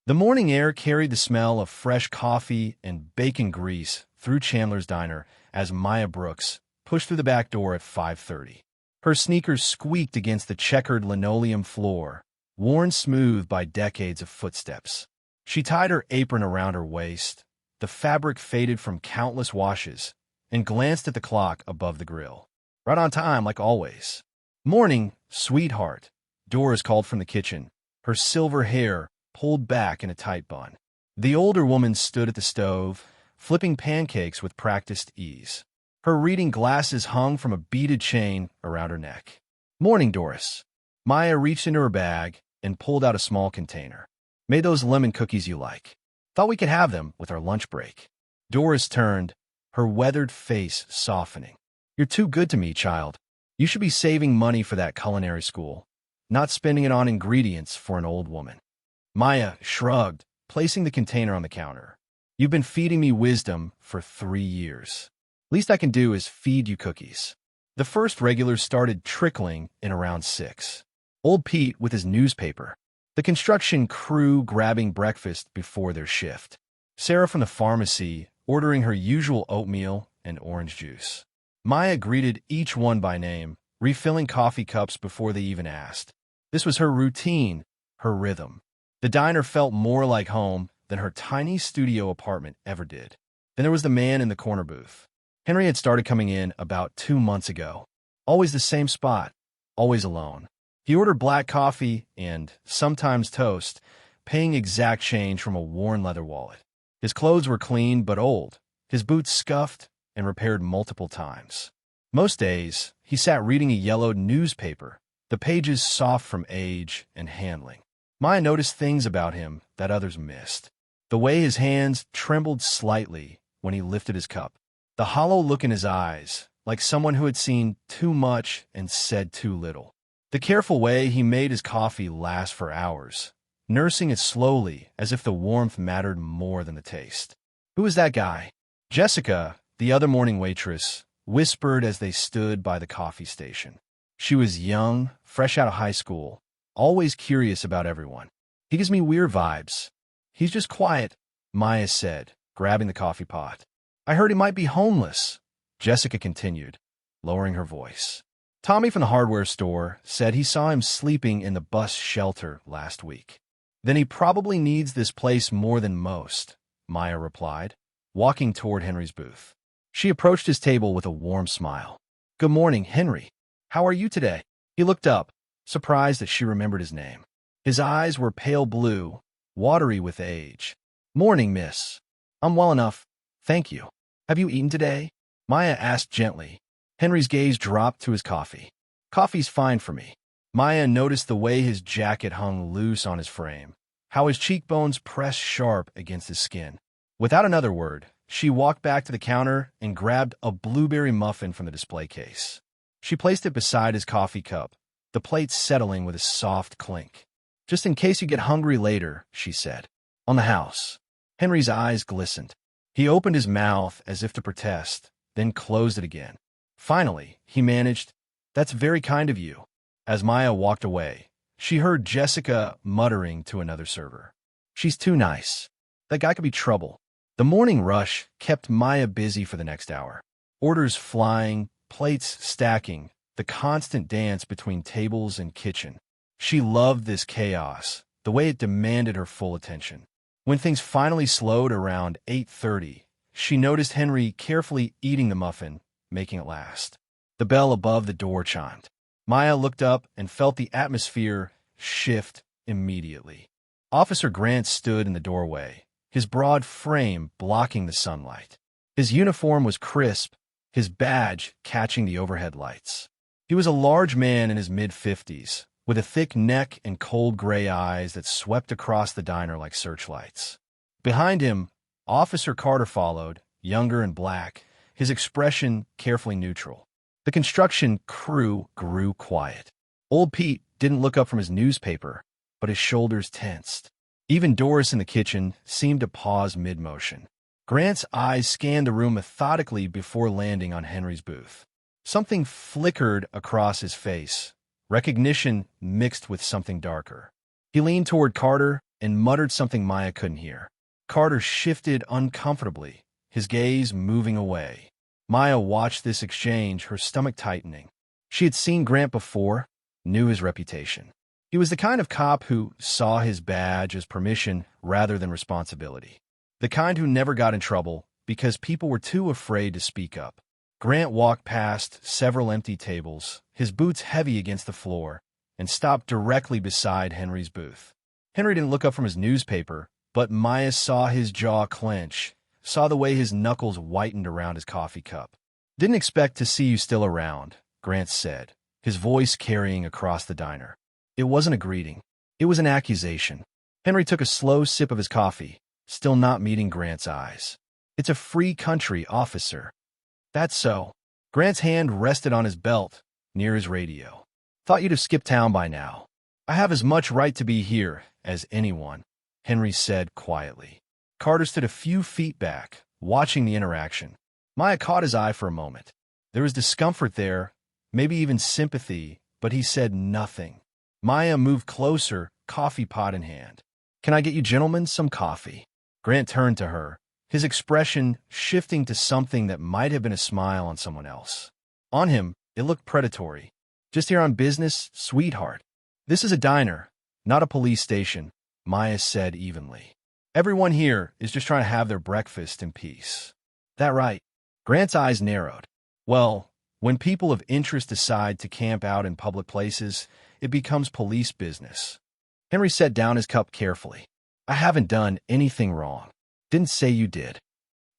The morning air carried the smell of fresh coffee and bacon grease through Chandler's diner as Maya Brooks pushed through the back door at 5:30. Her sneakers squeaked against the checkered linoleum floor, worn smooth by decades of footsteps. She tied her apron around her waist, the fabric faded from countless washes, and glanced at the clock above the grill. Right on time, like always. "Morning, sweetheart," Doris called from the kitchen, her silver hair pulled back in a tight bun. The older woman stood at the stove, flipping pancakes with practiced ease. Her reading glasses hung from a beaded chain around her neck. "Morning, Doris." Maya reached into her bag and pulled out a small container. "Made those lemon cookies you like. Thought we could have them with our lunch break." Doris turned, her weathered face softening. "You're too good to me, child. You should be saving money for that culinary school, not spending it on ingredients for an old woman." Maya shrugged, placing the container on the counter. "You've been feeding me wisdom for 3 years. Least I can do is feed you cookies." The first regulars started trickling in around 6. Old Pete with his newspaper. The construction crew grabbing breakfast before their shift. Sarah from the pharmacy ordering her usual oatmeal and orange juice. Maya greeted each one by name, refilling coffee cups before they even asked. This was her routine, her rhythm. The diner felt more like home than her tiny studio apartment ever did. Then there was the man in the corner booth. Henry had started coming in about 2 months ago. Always the same spot, always alone. He ordered black coffee and, sometimes toast, paying exact change from a worn leather wallet. His clothes were clean but old, his boots scuffed and repaired multiple times. Most days, he sat reading a yellowed newspaper, the pages soft from age and handling. Maya noticed things about him that others missed. The way his hands trembled slightly when he lifted his cup. The hollow look in his eyes, like someone who had seen too much and said too little. The careful way he made his coffee last for hours, nursing it slowly as if the warmth mattered more than the taste. "Who is that guy?" Jessica, the other morning waitress, whispered as they stood by the coffee station. She was young, fresh out of high school, always curious about everyone. "He gives me weird vibes. He's just quiet," Maya said, grabbing the coffee pot. "I heard he might be homeless," Jessica continued, lowering her voice. "Tommy from the hardware store said he saw him sleeping in the bus shelter last week." "Then he probably needs this place more than most," Maya replied, walking toward Henry's booth. She approached his table with a warm smile. "Good morning, Henry. How are you today?" He looked up, surprised that she remembered his name. His eyes were pale blue, watery with age. "Morning, miss. I'm well enough, thank you. Have you eaten today?" Maya asked gently. Henry's gaze dropped to his coffee. "Coffee's fine for me." Maya noticed the way his jacket hung loose on his frame, how his cheekbones pressed sharp against his skin. Without another word, she walked back to the counter and grabbed a blueberry muffin from the display case. She placed it beside his coffee cup, the plate settling with a soft clink. "Just in case you get hungry later," she said. "On the house." Henry's eyes glistened. He opened his mouth as if to protest, then closed it again. Finally, he managed, "That's very kind of you." As Maya walked away, she heard Jessica muttering to another server. "She's too nice. That guy could be trouble." The morning rush kept Maya busy for the next hour. Orders flying, plates stacking, the constant dance between tables and kitchen. She loved this chaos, the way it demanded her full attention. When things finally slowed around 8:30, she noticed Henry carefully eating the muffin, making it last. The bell above the door chimed. Maya looked up and felt the atmosphere shift immediately. Officer Grant stood in the doorway, his broad frame blocking the sunlight. His uniform was crisp, his badge catching the overhead lights. He was a large man in his mid-50s, with a thick neck and cold gray eyes that swept across the diner like searchlights. Behind him, Officer Carter followed, younger and black, his expression carefully neutral. The construction crew grew quiet. Old Pete didn't look up from his newspaper, but his shoulders tensed. Even Doris in the kitchen seemed to pause mid-motion. Grant's eyes scanned the room methodically before landing on Henry's booth. Something flickered across his face, recognition mixed with something darker. He leaned toward Carter and muttered something Maya couldn't hear. Carter shifted uncomfortably, his gaze moving away. Maya watched this exchange, her stomach tightening. She had seen Grant before, knew his reputation. He was the kind of cop who saw his badge as permission rather than responsibility. The kind who never got in trouble because people were too afraid to speak up. Grant walked past several empty tables, his boots heavy against the floor, and stopped directly beside Henry's booth. Henry didn't look up from his newspaper, but Maya saw his jaw clench, saw the way his knuckles whitened around his coffee cup. "Didn't expect to see you still around," Grant said, his voice carrying across the diner. It wasn't a greeting. It was an accusation. Henry took a slow sip of his coffee, still not meeting Grant's eyes. "It's a free country, officer." "That's so." Grant's hand rested on his belt, near his radio. "Thought you'd have skipped town by now." "I have as much right to be here as anyone," Henry said quietly. Carter stood a few feet back, watching the interaction. Maya caught his eye for a moment. There was discomfort there, maybe even sympathy, but he said nothing. Maya moved closer, coffee pot in hand. "Can I get you gentlemen some coffee?" Grant turned to her, his expression shifting to something that might have been a smile on someone else. On him, it looked predatory. "Just here on business, sweetheart." "This is a diner, not a police station," Maya said evenly. "Everyone here is just trying to have their breakfast in peace." "That right?" Grant's eyes narrowed. "Well, when people of interest decide to camp out in public places, it becomes police business." Henry set down his cup carefully. "I haven't done anything wrong. Didn't say you did."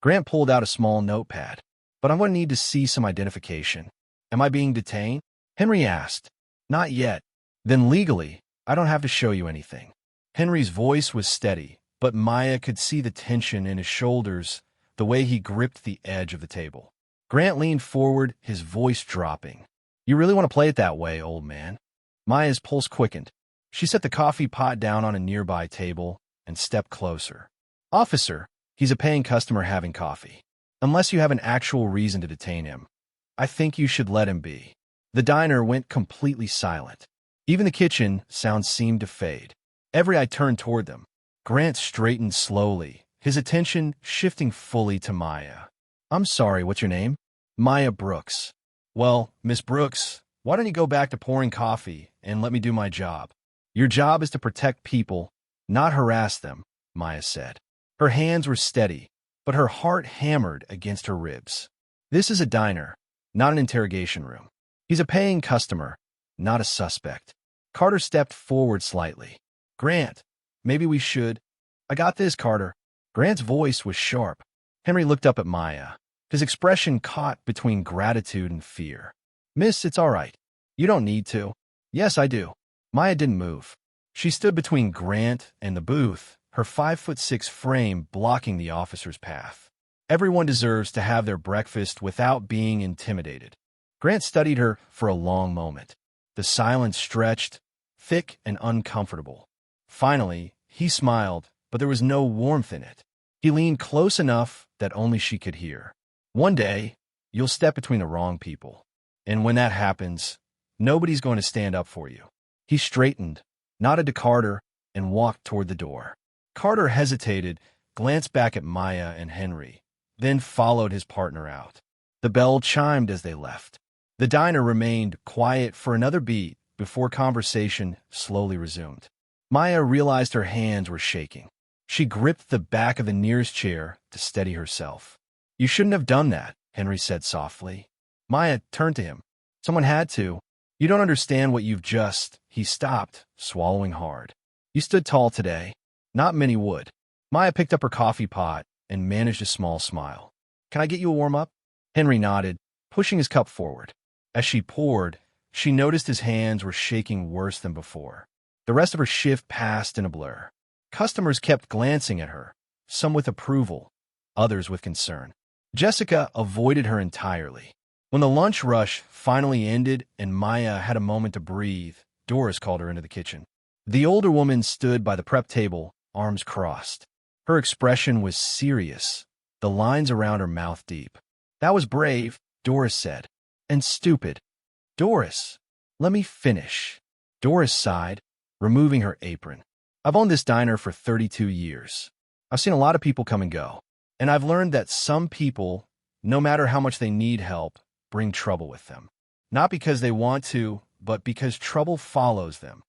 Grant pulled out a small notepad. "But I'm going to need to see some identification." "Am I being detained?" Henry asked. "Not yet." "Then legally, I don't have to show you anything." Henry's voice was steady, but Maya could see the tension in his shoulders, the way he gripped the edge of the table. Grant leaned forward, his voice dropping. "You really want to play it that way, old man?" Maya's pulse quickened. She set the coffee pot down on a nearby table and stepped closer. "Officer, he's a paying customer having coffee. Unless you have an actual reason to detain him, I think you should let him be." The diner went completely silent. Even the kitchen sounds seemed to fade. Every eye turned toward them. Grant straightened slowly, his attention shifting fully to Maya. "I'm sorry, what's your name?" "Maya Brooks." "Well, Miss Brooks, why don't you go back to pouring coffee and let me do my job?" "Your job is to protect people, not harass them," Maya said. Her hands were steady, but her heart hammered against her ribs. "This is a diner, not an interrogation room. He's a paying customer, not a suspect." Carter stepped forward slightly. "Grant, maybe we should—" "I got this, Carter." Grant's voice was sharp. Henry looked up at Maya, his expression caught between gratitude and fear. "Miss, it's all right. You don't need to." "Yes, I do." Maya didn't move. She stood between Grant and the booth, her 5'6" frame blocking the officer's path. Everyone deserves to have their breakfast without being intimidated. Grant studied her for a long moment. The silence stretched, thick and uncomfortable. Finally, he smiled, but there was no warmth in it. He leaned close enough that only she could hear. "One day, you'll step between the wrong people. And when that happens, nobody's going to stand up for you." He straightened, nodded to Carter, and walked toward the door. Carter hesitated, glanced back at Maya and Henry, then followed his partner out. The bell chimed as they left. The diner remained quiet for another beat before conversation slowly resumed. Maya realized her hands were shaking. She gripped the back of the nearest chair to steady herself. "You shouldn't have done that," Henry said softly. Maya turned to him. "Someone had to. You don't understand what you've just—" He stopped, swallowing hard. "You stood tall today. Not many would." Maya picked up her coffee pot and managed a small smile. "Can I get you a warm-up?" Henry nodded, pushing his cup forward. As she poured, she noticed his hands were shaking worse than before. The rest of her shift passed in a blur. Customers kept glancing at her, some with approval, others with concern. Jessica avoided her entirely. When the lunch rush finally ended and Maya had a moment to breathe, Doris called her into the kitchen. The older woman stood by the prep table, arms crossed. Her expression was serious, the lines around her mouth deep. "That was brave," Doris said. "And stupid." "Doris, let me finish." Doris sighed, removing her apron. I've owned this diner for 32 years. I've seen a lot of people come and go. And I've learned that some people, no matter how much they need help, bring trouble with them. Not because they want to, but because trouble follows them.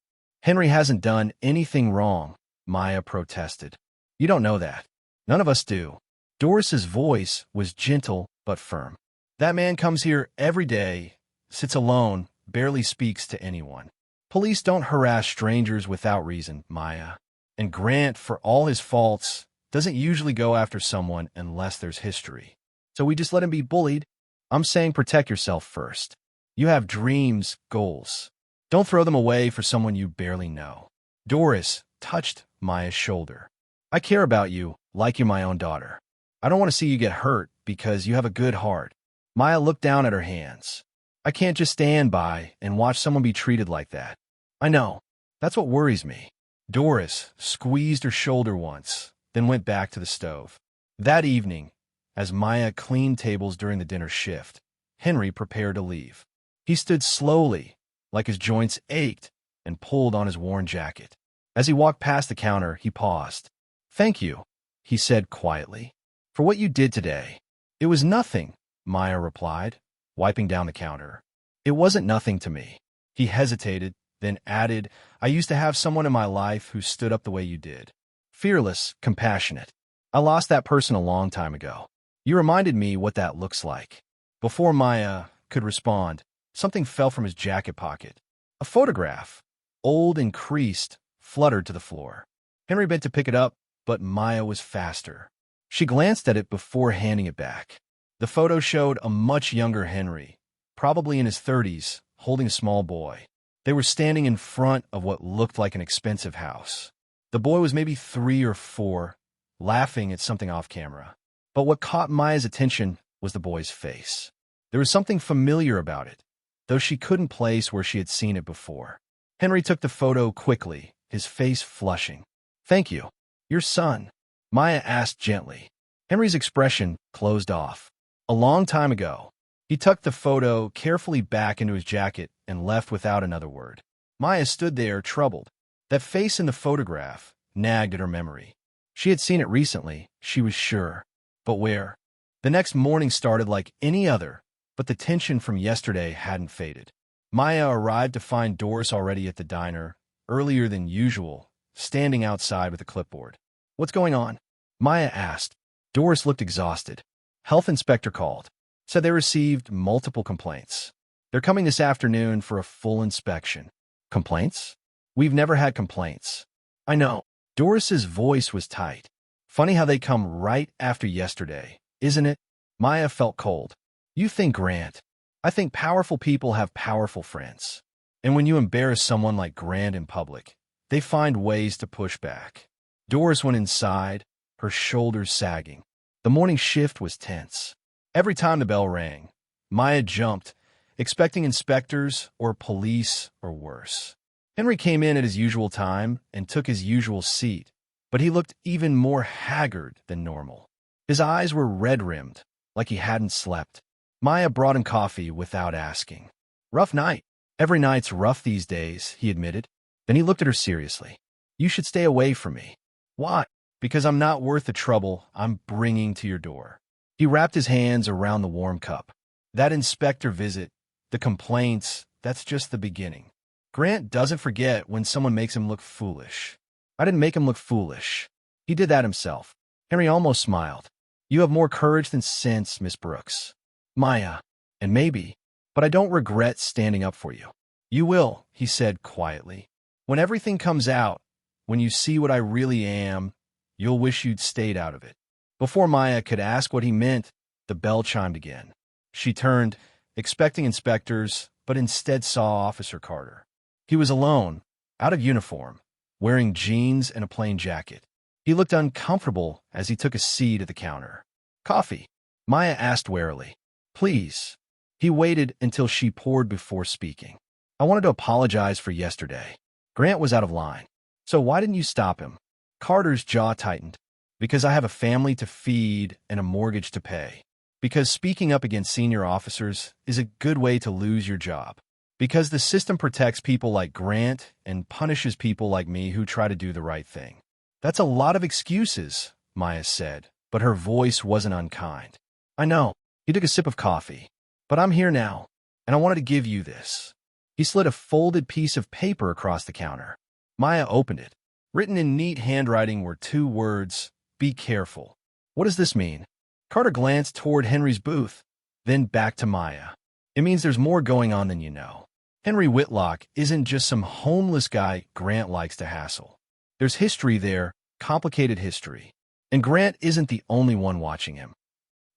Henry hasn't done anything wrong, Maya protested. You don't know that. None of us do. Doris's voice was gentle but firm. That man comes here every day, sits alone, barely speaks to anyone. Police don't harass strangers without reason, Maya. And Grant, for all his faults, doesn't usually go after someone unless there's history. So we just let him be bullied. I'm saying protect yourself first. You have dreams, goals. Don't throw them away for someone you barely know. Doris touched Maya's shoulder. I care about you like you're my own daughter. I don't want to see you get hurt because you have a good heart. Maya looked down at her hands. I can't just stand by and watch someone be treated like that. I know. That's what worries me. Doris squeezed her shoulder once, then went back to the stove. That evening, as Maya cleaned tables during the dinner shift, Henry prepared to leave. He stood slowly, like his joints ached, and pulled on his worn jacket. As he walked past the counter, he paused. Thank you, he said quietly, for what you did today. It was nothing, Maya replied, wiping down the counter. It wasn't nothing to me. He hesitated, then added, I used to have someone in my life who stood up the way you did. Fearless, compassionate. I lost that person a long time ago. You reminded me what that looks like. Before Maya could respond, something fell from his jacket pocket. A photograph, old and creased, fluttered to the floor. Henry bent to pick it up, but Maya was faster. She glanced at it before handing it back. The photo showed a much younger Henry, probably in his 30s, holding a small boy. They were standing in front of what looked like an expensive house. The boy was maybe 3 or 4, laughing at something off camera. But what caught Maya's attention was the boy's face. There was something familiar about it, though she couldn't place where she had seen it before. Henry took the photo quickly, his face flushing. Thank you. Your son? Maya asked gently. Henry's expression closed off. A long time ago. He tucked the photo carefully back into his jacket and left without another word. Maya stood there, troubled. That face in the photograph nagged at her memory. She had seen it recently, she was sure. But where? The next morning started like any other, but the tension from yesterday hadn't faded. Maya arrived to find Doris already at the diner, earlier than usual, standing outside with a clipboard. What's going on? Maya asked. Doris looked exhausted. Health inspector called. Said they received multiple complaints. They're coming this afternoon for a full inspection. Complaints? We've never had complaints. I know. Doris's voice was tight. Funny how they come right after yesterday, isn't it? Maya felt cold. You think Grant. I think powerful people have powerful friends. And when you embarrass someone like Grant in public, they find ways to push back. Doris went inside, her shoulders sagging. The morning shift was tense. Every time the bell rang, Maya jumped, expecting inspectors or police or worse. Henry came in at his usual time and took his usual seat, but he looked even more haggard than normal. His eyes were red-rimmed, like he hadn't slept. Maya brought him coffee without asking. Rough night. Every night's rough these days, he admitted. Then he looked at her seriously. You should stay away from me. Why? Because I'm not worth the trouble I'm bringing to your door. He wrapped his hands around the warm cup. That inspector visit, the complaints, that's just the beginning. Grant doesn't forget when someone makes him look foolish. I didn't make him look foolish. He did that himself. Henry almost smiled. You have more courage than sense, Miss Brooks. Maya, and maybe, but I don't regret standing up for you. You will, he said quietly. When everything comes out, when you see what I really am, you'll wish you'd stayed out of it. Before Maya could ask what he meant, the bell chimed again. She turned, expecting inspectors, but instead saw Officer Carter. He was alone, out of uniform, wearing jeans and a plain jacket. He looked uncomfortable as he took a seat at the counter. Coffee? Maya asked warily. Please. He waited until she poured before speaking. I wanted to apologize for yesterday. Grant was out of line. So why didn't you stop him? Carter's jaw tightened. Because I have a family to feed and a mortgage to pay. Because speaking up against senior officers is a good way to lose your job. Because the system protects people like Grant and punishes people like me who try to do the right thing. That's a lot of excuses, Maya said, but her voice wasn't unkind. I know. He took a sip of coffee. But I'm here now, and I wanted to give you this. He slid a folded piece of paper across the counter. Maya opened it. Written in neat handwriting were 2 words, "Be careful." What does this mean? Carter glanced toward Henry's booth, then back to Maya. It means there's more going on than you know. Henry Whitlock isn't just some homeless guy Grant likes to hassle. There's history there, complicated history. And Grant isn't the only one watching him.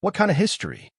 What kind of history?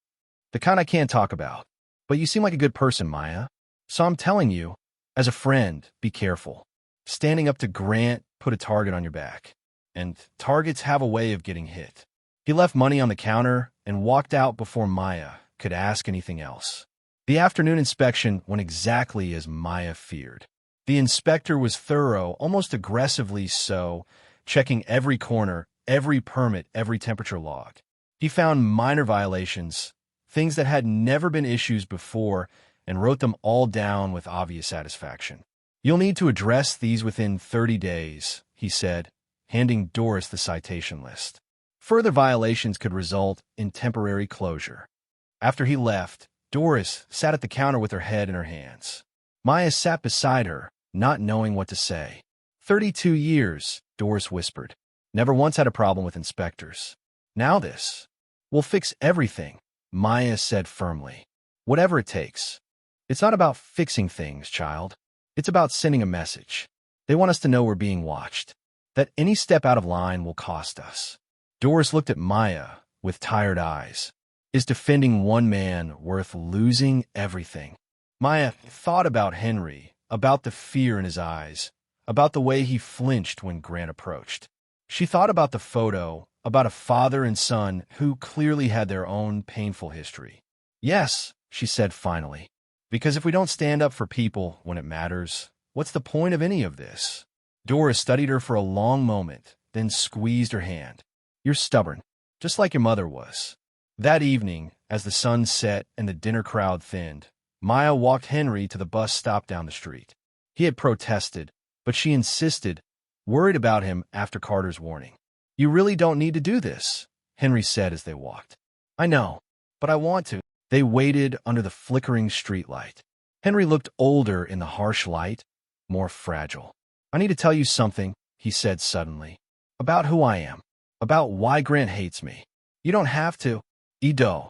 The kind I can't talk about. But you seem like a good person, Maya. So I'm telling you, as a friend, be careful. Standing up to Grant put a target on your back. And targets have a way of getting hit. He left money on the counter and walked out before Maya could ask anything else. The afternoon inspection went exactly as Maya feared. The inspector was thorough, almost aggressively so, checking every corner, every permit, every temperature log. He found minor violations, things that had never been issues before, and wrote them all down with obvious satisfaction. You'll need to address these within 30 days, he said, handing Doris the citation list. Further violations could result in temporary closure. After he left, Doris sat at the counter with her head in her hands. Maya sat beside her, not knowing what to say. 32 years, Doris whispered. Never once had a problem with inspectors. Now this. We'll fix everything, Maya said firmly. Whatever it takes. It's not about fixing things, child. It's about sending a message. They want us to know we're being watched. That any step out of line will cost us. Doris looked at Maya with tired eyes. Is defending one man worth losing everything? Maya thought about Henry, about the fear in his eyes, about the way he flinched when Grant approached. She thought about the photo, about a father and son who clearly had their own painful history. Yes, she said finally, because if we don't stand up for people when it matters, what's the point of any of this? Doris studied her for a long moment, then squeezed her hand. You're stubborn, just like your mother was. That evening, as the sun set and the dinner crowd thinned, Maya walked Henry to the bus stop down the street. He had protested, but she insisted, worried about him after Carter's warning. You really don't need to do this, Henry said as they walked. I know, but I want to. They waited under the flickering streetlight. Henry looked older in the harsh light, more fragile. I need to tell you something, he said suddenly, about who I am, about why Grant hates me. You don't have to. Ido.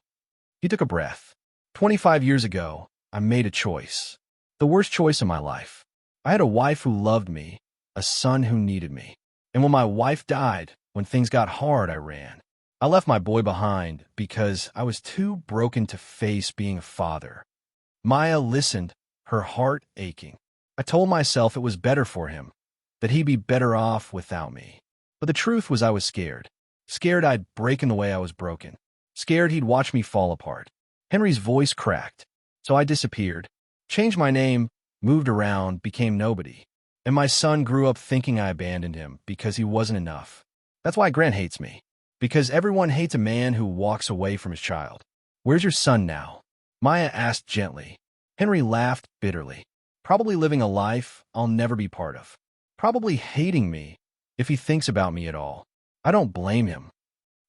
He took a breath. 25 years ago, I made a choice. The worst choice in my life. I had a wife who loved me, a son who needed me. And when my wife died, when things got hard, I ran. I left my boy behind because I was too broken to face being a father. Maya listened, her heart aching. I told myself it was better for him, that he'd be better off without me. But the truth was I was scared. Scared I'd break in the way I was broken. Scared he'd watch me fall apart. Henry's voice cracked. So I disappeared, changed my name, moved around, became nobody. And my son grew up thinking I abandoned him because he wasn't enough. That's why Grant hates me. Because everyone hates a man who walks away from his child. Where's your son now? Maya asked gently. Henry laughed bitterly. Probably living a life I'll never be part of. Probably hating me if he thinks about me at all. I don't blame him.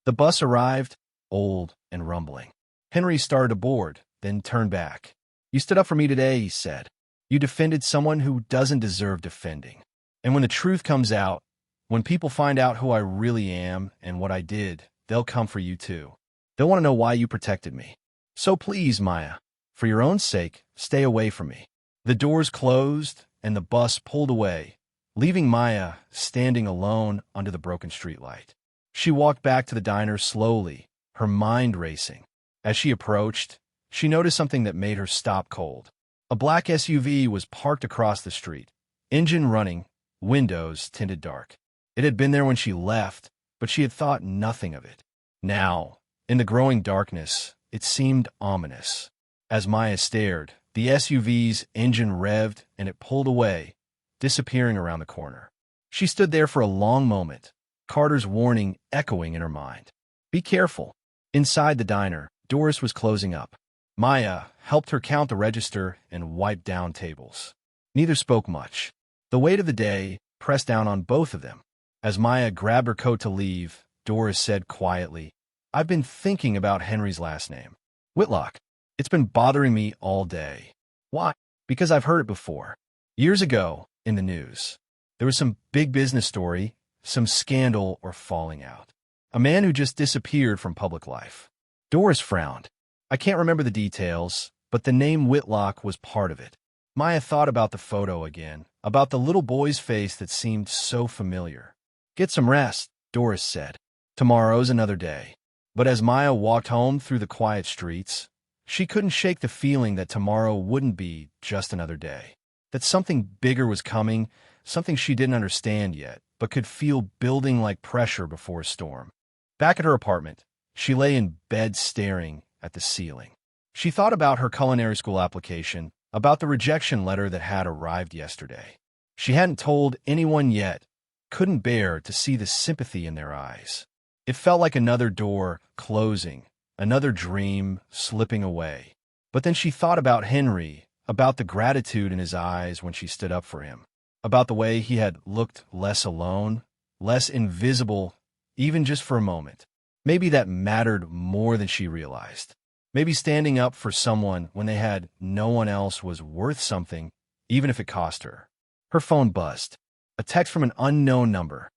The bus arrived, old and rumbling. Henry started aboard, then turned back. You stood up for me today, he said. You defended someone who doesn't deserve defending. And when the truth comes out, when people find out who I really am and what I did, they'll come for you too. They'll want to know why you protected me. So please, Maya, for your own sake, stay away from me. The doors closed and the bus pulled away, leaving Maya standing alone under the broken streetlight. She walked back to the diner slowly, her mind racing. As she approached, she noticed something that made her stop cold. A black SUV was parked across the street, engine running, windows tinted dark. It had been there when she left, but she had thought nothing of it. Now, in the growing darkness, it seemed ominous. As Maya stared, the SUV's engine revved and it pulled away, disappearing around the corner. She stood there for a long moment, Carter's warning echoing in her mind. Be careful. Inside the diner, Doris was closing up. Maya helped her count the register and wipe down tables. Neither spoke much. The weight of the day pressed down on both of them. As Maya grabbed her coat to leave, Doris said quietly, "I've been thinking about Henry's last name. Whitlock. It's been bothering me all day." "Why?" "Because I've heard it before. Years ago, in the news. There was some big business story, some scandal or falling out. A man who just disappeared from public life." Doris frowned. "I can't remember the details, but the name Whitlock was part of it." Maya thought about the photo again, about the little boy's face that seemed so familiar. "Get some rest," Doris said. "Tomorrow's another day." But as Maya walked home through the quiet streets, she couldn't shake the feeling that tomorrow wouldn't be just another day. That something bigger was coming, something she didn't understand yet, but could feel building like pressure before a storm. Back at her apartment, she lay in bed staring at the ceiling. She thought about her culinary school application, about the rejection letter that had arrived yesterday. She hadn't told anyone yet, couldn't bear to see the sympathy in their eyes. It felt like another door closing, another dream slipping away. But then she thought about Henry, about the gratitude in his eyes when she stood up for him, about the way he had looked less alone, less invisible, even just for a moment. Maybe that mattered more than she realized. Maybe standing up for someone when they had no one else was worth something, even if it cost her. Her phone buzzed. A text from an unknown number.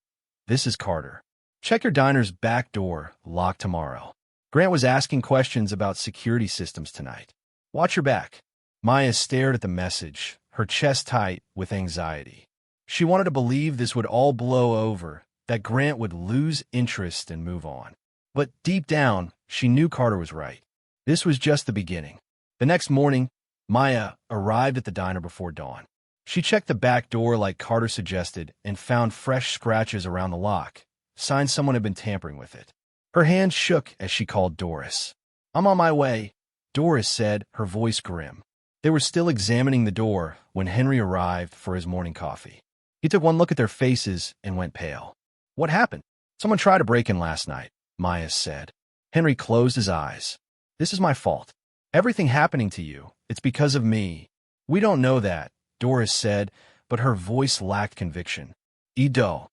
"This is Carter. Check your diner's back door, locked tomorrow. Grant was asking questions about security systems tonight. Watch your back." Maya stared at the message, her chest tight with anxiety. She wanted to believe this would all blow over, that Grant would lose interest and move on. But deep down, she knew Carter was right. This was just the beginning. The next morning, Maya arrived at the diner before dawn. She checked the back door like Carter suggested and found fresh scratches around the lock, signs someone had been tampering with it. Her hand shook as she called Doris. "I'm on my way," Doris said, her voice grim. They were still examining the door when Henry arrived for his morning coffee. He took one look at their faces and went pale. "What happened?" "Someone tried to break in last night," Maya said. Henry closed his eyes. "This is my fault. Everything happening to you, it's because of me." "We don't know that," Doris said, but her voice lacked conviction. "Ido."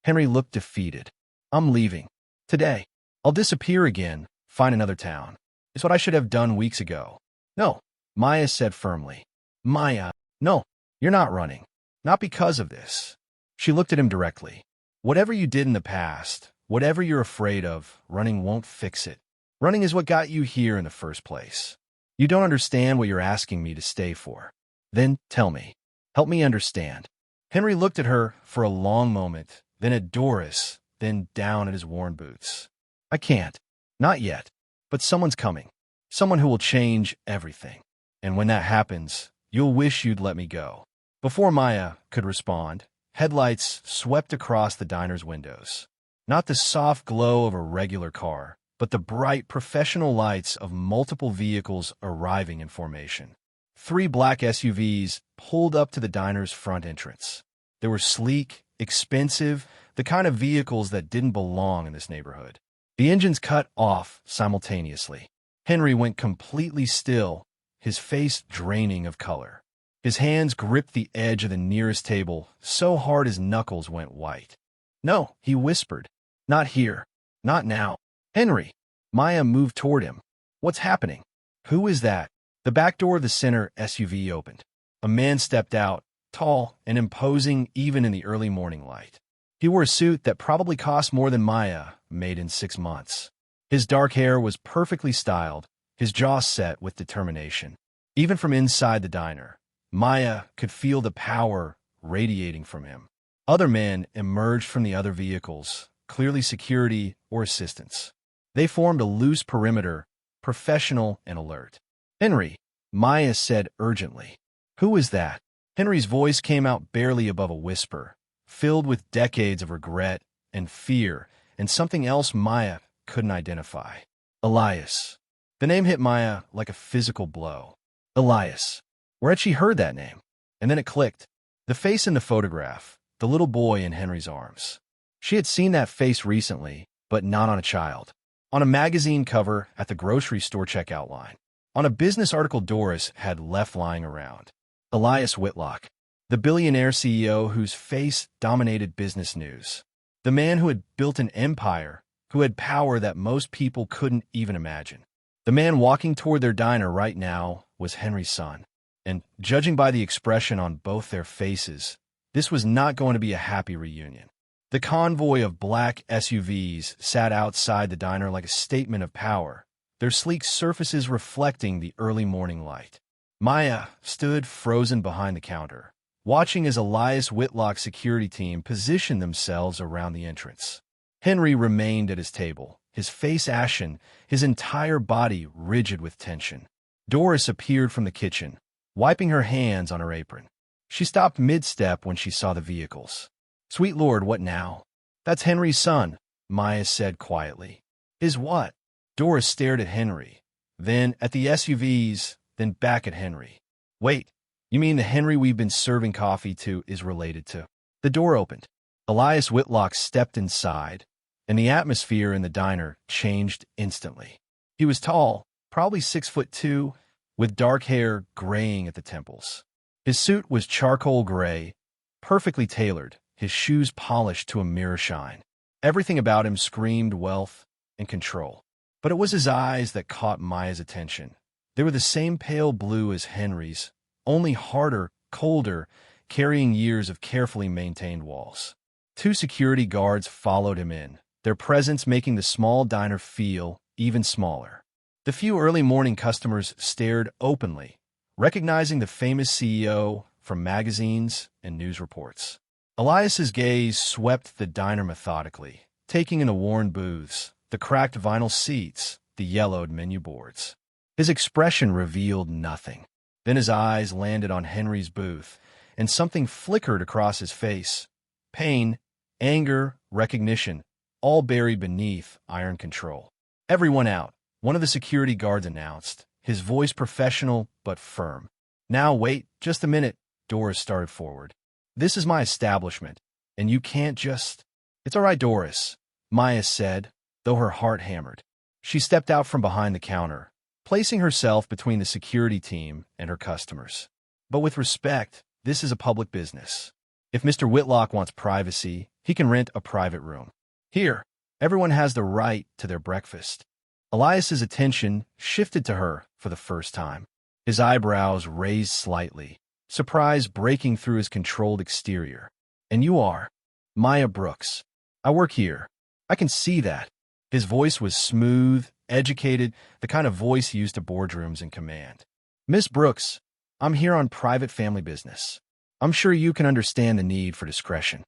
Henry looked defeated. "I'm leaving. Today. I'll disappear again, find another town. It's what I should have done weeks ago." "No," Maya said firmly. "Maya, no, you're not running. Not because of this." She looked at him directly. "Whatever you did in the past, whatever you're afraid of, running won't fix it. Running is what got you here in the first place. You don't understand what you're asking me to stay for. Then tell me. Help me understand." Henry looked at her for a long moment, then at Doris, then down at his worn boots. "I can't. Not yet. But someone's coming. Someone who will change everything. And when that happens, you'll wish you'd let me go." Before Maya could respond, headlights swept across the diner's windows. Not the soft glow of a regular car, but the bright professional lights of multiple vehicles arriving in formation. 3 black SUVs pulled up to the diner's front entrance. They were sleek, expensive, the kind of vehicles that didn't belong in this neighborhood. The engines cut off simultaneously. Henry went completely still, his face draining of color. His hands gripped the edge of the nearest table so hard his knuckles went white. "No," he whispered. "Not here. Not now." "Henry!" Maya moved toward him. "What's happening?" "Who is that?" The back door of the center SUV opened. A man stepped out, tall and imposing even in the early morning light. He wore a suit that probably cost more than Maya made in 6 months. His dark hair was perfectly styled, his jaw set with determination. Even from inside the diner, Maya could feel the power radiating from him. Other men emerged from the other vehicles, clearly security or assistants. They formed a loose perimeter, professional and alert. "Henry," Maya said urgently. "Who is that?" Henry's voice came out barely above a whisper, filled with decades of regret and fear and something else Maya couldn't identify. "Elias." The name hit Maya like a physical blow. Elias. Where had she heard that name? And then it clicked. The face in the photograph, the little boy in Henry's arms. She had seen that face recently, but not on a child. On a magazine cover at the grocery store checkout line. on a business article Doris had left lying around. Elias Whitlock, the billionaire CEO whose face dominated business news. The man who had built an empire, who had power that most people couldn't even imagine. The man walking toward their diner right now was Henry's son. And, judging by the expression on both their faces, this was not going to be a happy reunion. The convoy of black SUVs sat outside the diner like a statement of power, their sleek surfaces reflecting the early morning light. Maya stood frozen behind the counter, watching as Elias Whitlock's security team positioned themselves around the entrance. Henry remained at his table, his face ashen, his entire body rigid with tension. Doris appeared from the kitchen, wiping her hands on her apron. She stopped mid-step when she saw the vehicles. "Sweet Lord, what now?" "That's Henry's son," Maya said quietly. "His what?" Doris stared at Henry, then at the SUVs, then back at Henry. "Wait, you mean the Henry we've been serving coffee to is related to?" The door opened. Elias Whitlock stepped inside, and the atmosphere in the diner changed instantly. He was tall, probably 6'2", with dark hair graying at the temples. His suit was charcoal gray, perfectly tailored, his shoes polished to a mirror shine. Everything about him screamed wealth and control. But it was his eyes that caught Maya's attention. They were the same pale blue as Henry's, only harder, colder, carrying years of carefully maintained walls. 2 security guards followed him in, their presence making the small diner feel even smaller. The few early morning customers stared openly, recognizing the famous CEO from magazines and news reports. Elias's gaze swept the diner methodically, taking in the worn booths, the cracked vinyl seats, the yellowed menu boards. His expression revealed nothing. Then his eyes landed on Henry's booth, and something flickered across his face. Pain, anger, recognition, all buried beneath iron control. "Everyone out," one of the security guards announced, his voice professional but firm. "Now wait just a minute," Doris started forward. "This is my establishment, and you can't just—" "It's all right, Doris," Maya said, though her heart hammered. She stepped out from behind the counter, placing herself between the security team and her customers. "But with respect, this is a public business. If Mr. Whitlock wants privacy, he can rent a private room. Here, everyone has the right to their breakfast." Elias's attention shifted to her for the first time. His eyebrows raised slightly, surprise breaking through his controlled exterior. "And you are?" "Maya Brooks. I work here. I can see that." His voice was smooth, educated, the kind of voice used to boardrooms and command. "Miss Brooks, I'm here on private family business. I'm sure you can understand the need for discretion."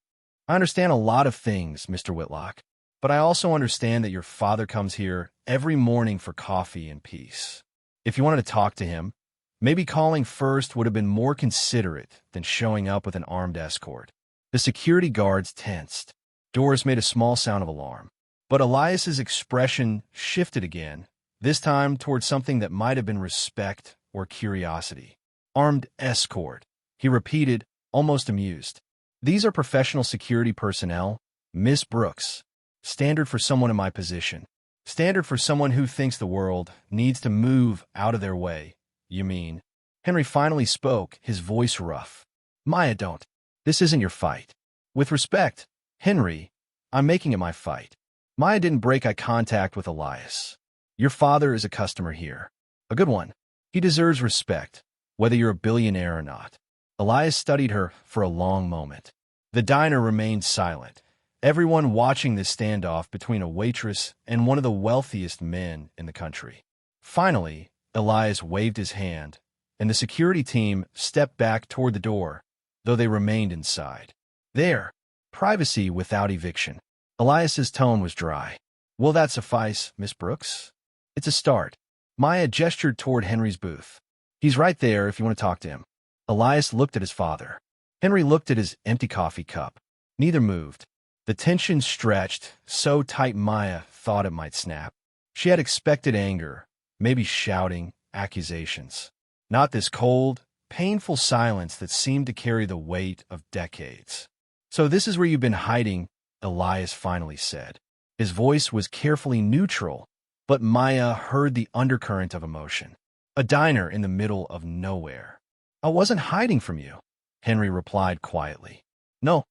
"I understand a lot of things, Mr. Whitlock, but I also understand that your father comes here every morning for coffee and peace. If you wanted to talk to him, maybe calling first would have been more considerate than showing up with an armed escort." The security guards tensed. Doris made a small sound of alarm. But Elias's expression shifted again, this time toward something that might have been respect or curiosity. "Armed escort," he repeated, almost amused. "These are professional security personnel, Miss Brooks. Standard for someone in my position. Standard for someone who thinks the world needs to move out of their way, you mean?" Henry finally spoke, his voice rough. "Maya, don't. This isn't your fight. With respect, Henry, I'm making it my fight." Maya didn't break eye contact with Elias. "Your father is a customer here. A good one. He deserves respect, whether you're a billionaire or not." Elias studied her for a long moment. The diner remained silent, everyone watching this standoff between a waitress and one of the wealthiest men in the country. Finally, Elias waved his hand, and the security team stepped back toward the door, though they remained inside. "There. Privacy without eviction." Elias's tone was dry. "Will that suffice, Miss Brooks?" "It's a start." Maya gestured toward Henry's booth. "He's right there if you want to talk to him." Elias looked at his father. Henry looked at his empty coffee cup. Neither moved. The tension stretched, so tight Maya thought it might snap. She had expected anger, maybe shouting, accusations. Not this cold, painful silence that seemed to carry the weight of decades. "So this is where you've been hiding," Elias finally said. His voice was carefully neutral, but Maya heard the undercurrent of emotion. A diner in the middle of nowhere. I wasn't hiding from you, Henry replied quietly. No.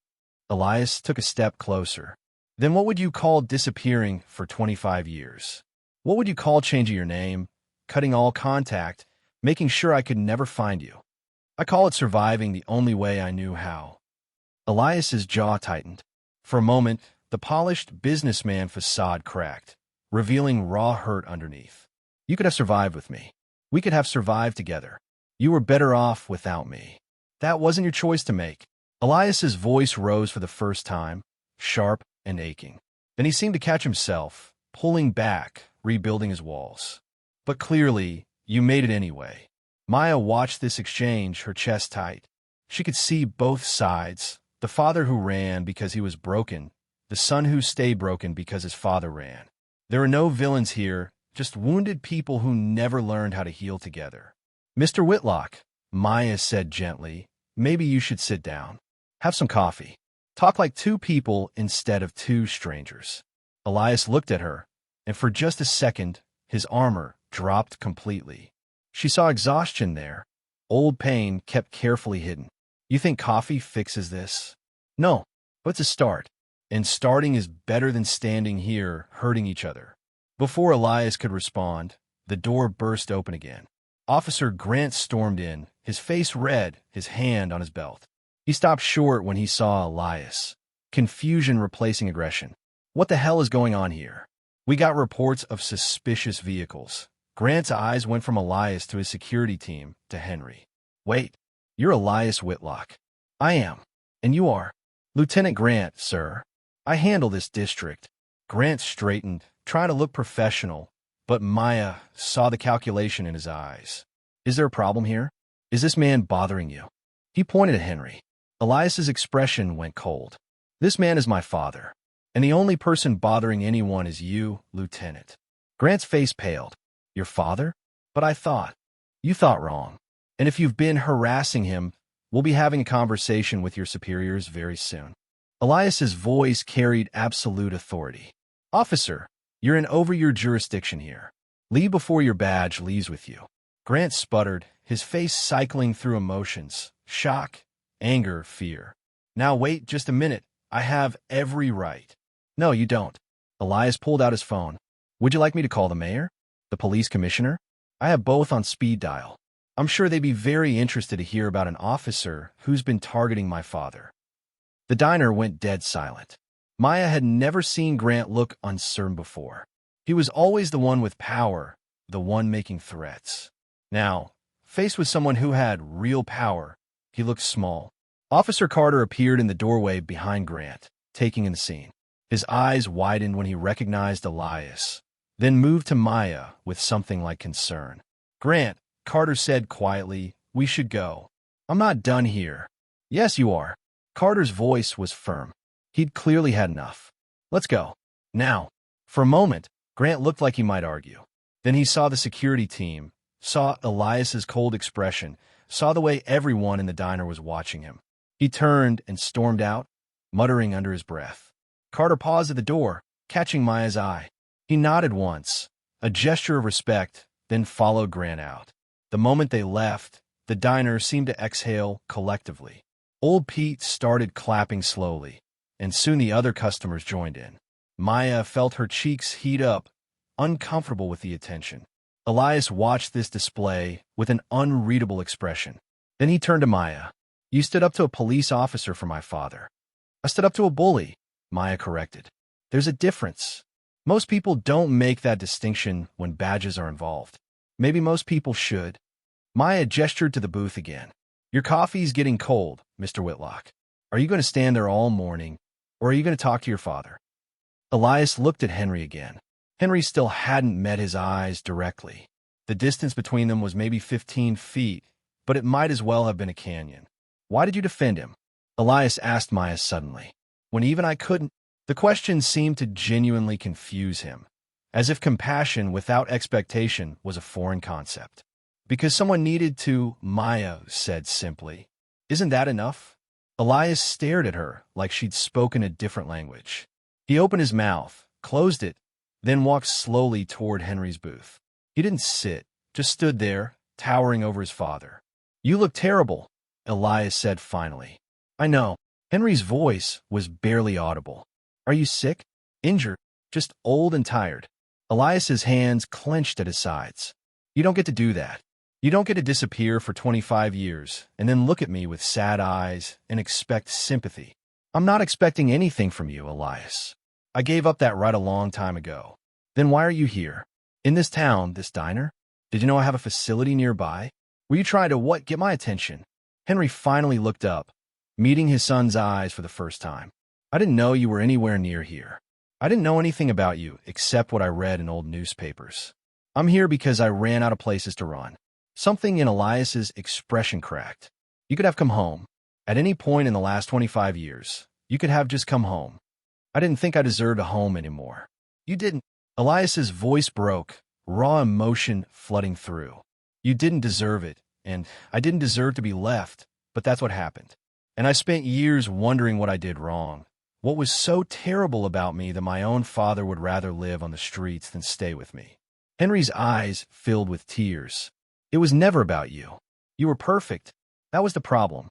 Elias took a step closer. Then what would you call disappearing for 25 years? What would you call changing your name, cutting all contact, making sure I could never find you? I call it surviving the only way I knew how. Elias's jaw tightened. For a moment, the polished businessman facade cracked, revealing raw hurt underneath. You could have survived with me. We could have survived together. You were better off without me. That wasn't your choice to make. Elias's voice rose for the first time, sharp and aching. Then he seemed to catch himself, pulling back, rebuilding his walls. But clearly, you made it anyway. Maya watched this exchange, her chest tight. She could see both sides, the father who ran because he was broken, the son who stayed broken because his father ran. There are no villains here, just wounded people who never learned how to heal together. Mr. Whitlock, Maya said gently, maybe you should sit down. Have some coffee. Talk like two people instead of two strangers. Elias looked at her, and for just a second, his armor dropped completely. She saw exhaustion there. Old pain kept carefully hidden. You think coffee fixes this? No, but it's a start. And starting is better than standing here hurting each other. Before Elias could respond, the door burst open again. Officer Grant stormed in, his face red, his hand on his belt. He stopped short when he saw Elias. Confusion replacing aggression. What the hell is going on here? We got reports of suspicious vehicles. Grant's eyes went from Elias to his security team to Henry. Wait, you're Elias Whitlock. I am. And you are? Lieutenant Grant, sir. I handle this district. Grant straightened, trying to look professional, but Maya saw the calculation in his eyes. Is there a problem here? Is this man bothering you? He pointed at Henry. Elias's expression went cold. This man is my father, and the only person bothering anyone is you, Lieutenant. Grant's face paled. Your father? But I thought. You thought wrong. And if you've been harassing him, we'll be having a conversation with your superiors very soon. Elias's voice carried absolute authority. Officer, you're in over your jurisdiction here. Leave before your badge leaves with you. Grant sputtered, his face cycling through emotions, shock, anger, fear. Now wait just a minute. I have every right. No, you don't. Elias pulled out his phone. Would you like me to call the mayor? The police commissioner? I have both on speed dial. I'm sure they'd be very interested to hear about an officer who's been targeting my father. The diner went dead silent. Maya had never seen Grant look uncertain before. He was always the one with power, the one making threats. Now, faced with someone who had real power, he looked small. Officer Carter appeared in the doorway behind Grant, taking in the scene. His eyes widened when he recognized Elias, then moved to Maya with something like concern. Grant, Carter said quietly, we should go. I'm not done here. Yes, you are. Carter's voice was firm. He'd clearly had enough. Let's go. Now. For a moment, Grant looked like he might argue. Then he saw the security team, saw Elias's cold expression, saw the way everyone in the diner was watching him. He turned and stormed out, muttering under his breath. Carter paused at the door, catching Maya's eye. He nodded once, a gesture of respect, then followed Grant out. The moment they left, the diner seemed to exhale collectively. Old Pete started clapping slowly, and soon the other customers joined in. Maya felt her cheeks heat up, uncomfortable with the attention. Elias watched this display with an unreadable expression. Then he turned to Maya. You stood up to a police officer for my father. I stood up to a bully, Maya corrected. There's a difference. Most people don't make that distinction when badges are involved. Maybe most people should. Maya gestured to the booth again. Your coffee's getting cold, Mr. Whitlock. Are you going to stand there all morning, or are you going to talk to your father? Elias looked at Henry again. Henry still hadn't met his eyes directly. The distance between them was maybe 15 feet, but it might as well have been a canyon. Why did you defend him? Elias asked Maya suddenly. When even I couldn't. The question seemed to genuinely confuse him, as if compassion without expectation was a foreign concept. Because someone needed to, Maya said simply. Isn't that enough? Elias stared at her like she'd spoken a different language. He opened his mouth, closed it, then walked slowly toward Henry's booth. He didn't sit. just stood there, towering over his father. "You look terrible," Elias said finally. "I know." Henry's voice was barely audible. "Are you sick? Injured? Just old and tired?" Elias's hands clenched at his sides. "You don't get to do that. You don't get to disappear for 25 years and then look at me with sad eyes and expect sympathy. I'm not expecting anything from you, Elias. I gave up that right a long time ago. Then why are you here? In this town, this diner? Did you know I have a facility nearby? Were you trying to what? Get my attention?" Henry finally looked up, meeting his son's eyes for the first time. "I didn't know you were anywhere near here. I didn't know anything about you except what I read in old newspapers. I'm here because I ran out of places to run." Something in Elias's expression cracked. "You could have come home. At any point in the last 25 years, you could have just come home. I didn't think I deserved a home anymore." "You didn't." Elias's voice broke, raw emotion flooding through. "You didn't deserve it, and I didn't deserve to be left, but that's what happened. And I spent years wondering what I did wrong. What was so terrible about me that my own father would rather live on the streets than stay with me?" Henry's eyes filled with tears. "It was never about you. You were perfect. That was the problem."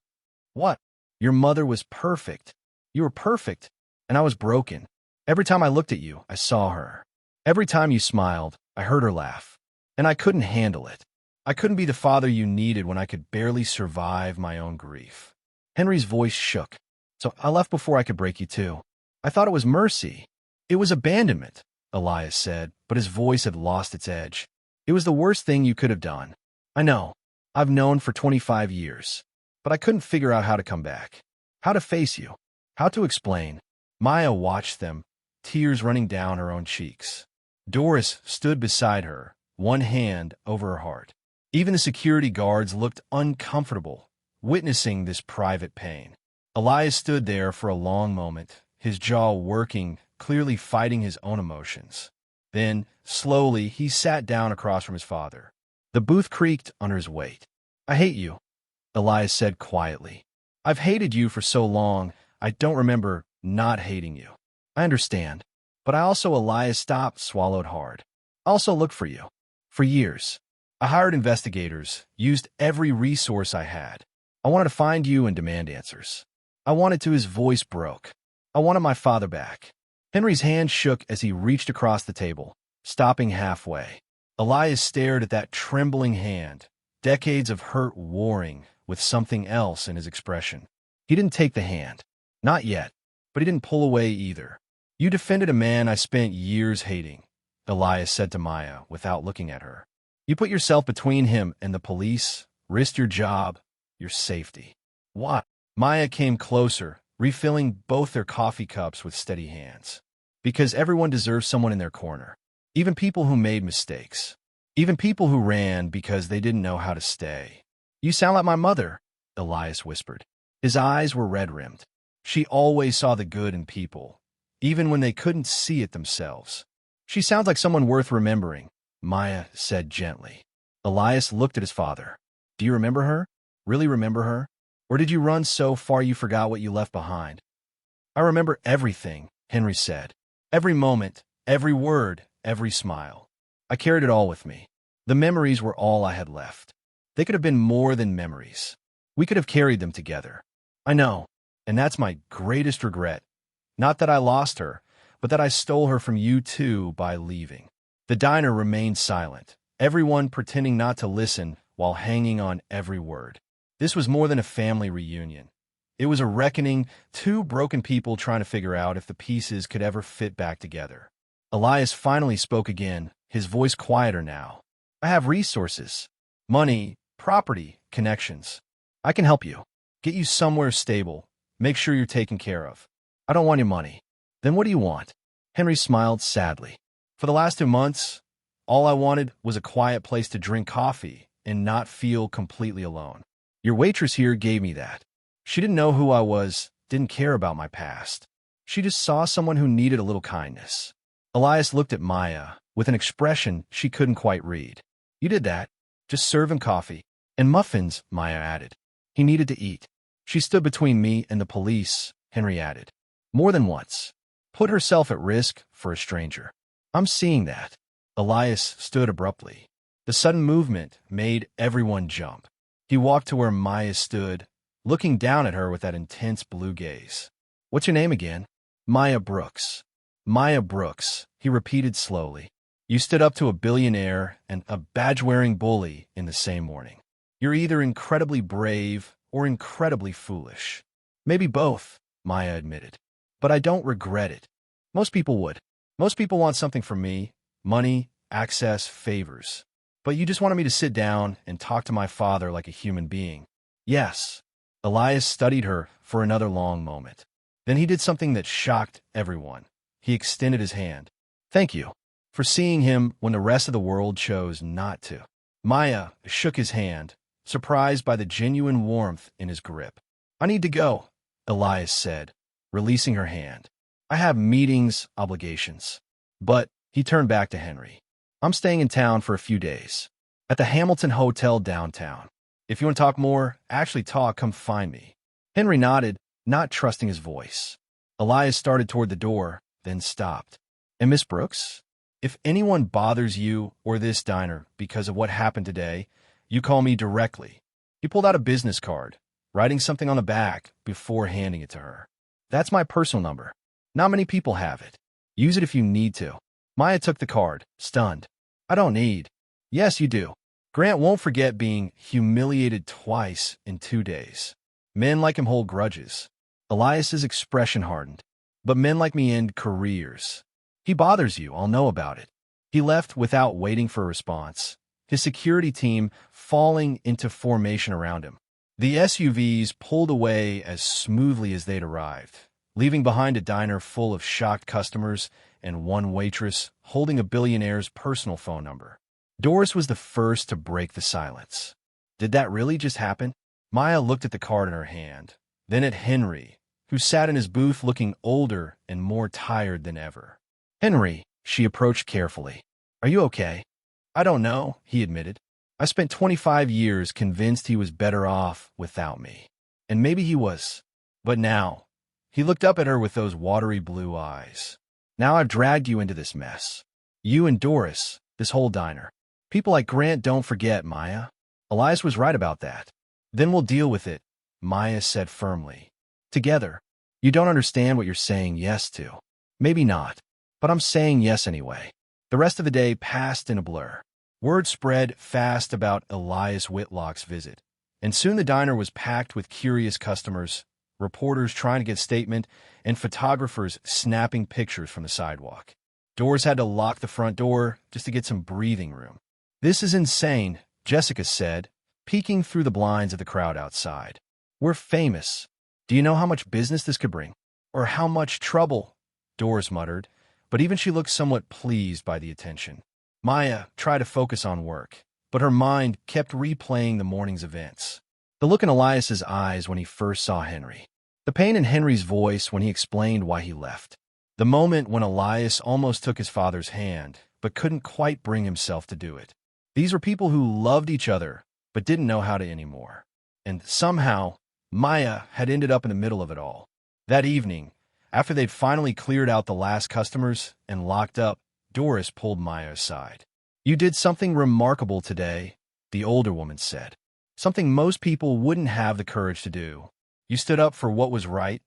"What?" "Your mother was perfect. You were perfect, and I was broken. Every time I looked at you, I saw her. Every time you smiled, I heard her laugh. And I couldn't handle it. I couldn't be the father you needed when I could barely survive my own grief." Henry's voice shook. "So I left before I could break you too. I thought it was mercy. It was abandonment," Elias said, but his voice had lost its edge. "It was the worst thing you could have done. I know. I've known for 25 years. But I couldn't figure out how to come back. How to face you. How to explain." Maya watched them, tears running down her own cheeks. Doris stood beside her, one hand over her heart. Even the security guards looked uncomfortable, witnessing this private pain. Elias stood there for a long moment, his jaw working, clearly fighting his own emotions. Then, slowly, he sat down across from his father. The booth creaked under his weight. "I hate you," Elias said quietly. "I've hated you for so long, I don't remember not hating you. I understand. But I also," Elias stopped, swallowed hard. "I also looked for you. For years. I hired investigators, used every resource I had. I wanted to find you and demand answers. I wanted to." His voice broke. "I wanted my father back." Henry's hand shook as he reached across the table, stopping halfway. Elias stared at that trembling hand, decades of hurt warring with something else in his expression. He didn't take the hand. Not yet. But he didn't pull away either. "You defended a man I spent years hating," Elias said to Maya without looking at her. "You put yourself between him and the police, risked your job, your safety." "What?" Maya came closer, refilling both their coffee cups with steady hands. "Because everyone deserves someone in their corner. Even people who made mistakes. Even people who ran because they didn't know how to stay." "You sound like my mother," Elias whispered. His eyes were red-rimmed. "She always saw the good in people, even when they couldn't see it themselves." "She sounds like someone worth remembering," Maya said gently. Elias looked at his father. "Do you remember her? Really remember her? Or did you run so far you forgot what you left behind?" "I remember everything," Henry said. "Every moment, every word, every smile. I carried it all with me. The memories were all I had left. They could have been more than memories. We could have carried them together. I know. And that's my greatest regret. Not that I lost her, but that I stole her from you too by leaving." The diner remained silent, everyone pretending not to listen while hanging on every word. This was more than a family reunion. It was a reckoning, two broken people trying to figure out if the pieces could ever fit back together. Elias finally spoke again, his voice quieter now. "I have resources. Money, property, connections. I can help you. Get you somewhere stable. Make sure you're taken care of. I don't want your money." "Then what do you want?" Henry smiled sadly. "For the last 2 months, all I wanted was a quiet place to drink coffee and not feel completely alone. Your waitress here gave me that. She didn't know who I was, didn't care about my past. She just saw someone who needed a little kindness." Elias looked at Maya with an expression she couldn't quite read. "You did that. Just serve him coffee. And muffins," Maya added. "He needed to eat." "She stood between me and the police," Henry added. "More than once. Put herself at risk for a stranger." "I'm seeing that." Elias stood abruptly. The sudden movement made everyone jump. He walked to where Maya stood, looking down at her with that intense blue gaze. "What's your name again?" "Maya Brooks." "Maya Brooks," he repeated slowly. "You stood up to a billionaire and a badge-wearing bully in the same morning. You're either incredibly brave or incredibly foolish." "Maybe both," Maya admitted. "But I don't regret it. Most people would. Most people want something from me: money, access, favors. But you just wanted me to sit down and talk to my father like a human being." "Yes." Elias studied her for another long moment. Then he did something that shocked everyone. He extended his hand. "Thank you for seeing him when the rest of the world chose not to." Maya shook his hand, surprised by the genuine warmth in his grip. "I need to go," Elias said, releasing her hand. "I have meetings, obligations." But he turned back to Henry. "I'm staying in town for a few days, at the Hamilton Hotel downtown. If you want to talk more, actually talk, come find me." Henry nodded, not trusting his voice. Elias started toward the door, then stopped. "And Miss Brooks, if anyone bothers you or this diner because of what happened today, you call me directly." He pulled out a business card, writing something on the back before handing it to her. "That's my personal number. Not many people have it. Use it if you need to." Maya took the card, stunned. "I don't need." "Yes, you do. Grant won't forget being humiliated twice in 2 days. Men like him hold grudges." Elias's expression hardened. "But men like me end careers. He bothers you, I'll know about it." He left without waiting for a response, his security team falling into formation around him. The SUVs pulled away as smoothly as they'd arrived, leaving behind a diner full of shocked customers and one waitress holding a billionaire's personal phone number. Doris was the first to break the silence. "Did that really just happen?" Maya looked at the card in her hand, then at Henry, who sat in his booth looking older and more tired than ever. "Henry," she approached carefully. "Are you okay?" "I don't know," he admitted. "I spent 25 years convinced he was better off without me. And maybe he was. But now," he looked up at her with those watery blue eyes, "now I've dragged you into this mess. You and Doris, this whole diner. People like Grant don't forget, Maya." Elias was right about that. "Then we'll deal with it," Maya said firmly. "Together." "You don't understand what you're saying yes to." "Maybe not. But I'm saying yes anyway." The rest of the day passed in a blur. Word spread fast about Elias Whitlock's visit, and soon the diner was packed with curious customers, reporters trying to get a statement, and photographers snapping pictures from the sidewalk. Doris had to lock the front door just to get some breathing room. "This is insane," Jessica said, peeking through the blinds of the crowd outside. "We're famous. Do you know how much business this could bring? Or how much trouble?" Doris muttered, but even she looked somewhat pleased by the attention. Maya tried to focus on work, but her mind kept replaying the morning's events. The look in Elias's eyes when he first saw Henry. The pain in Henry's voice when he explained why he left. The moment when Elias almost took his father's hand, but couldn't quite bring himself to do it. These were people who loved each other, but didn't know how to anymore. And somehow, Maya had ended up in the middle of it all. That evening, after they'd finally cleared out the last customers and locked up, Doris pulled Maya aside. "You did something remarkable today," the older woman said. "Something most people wouldn't have the courage to do. You stood up for what was right,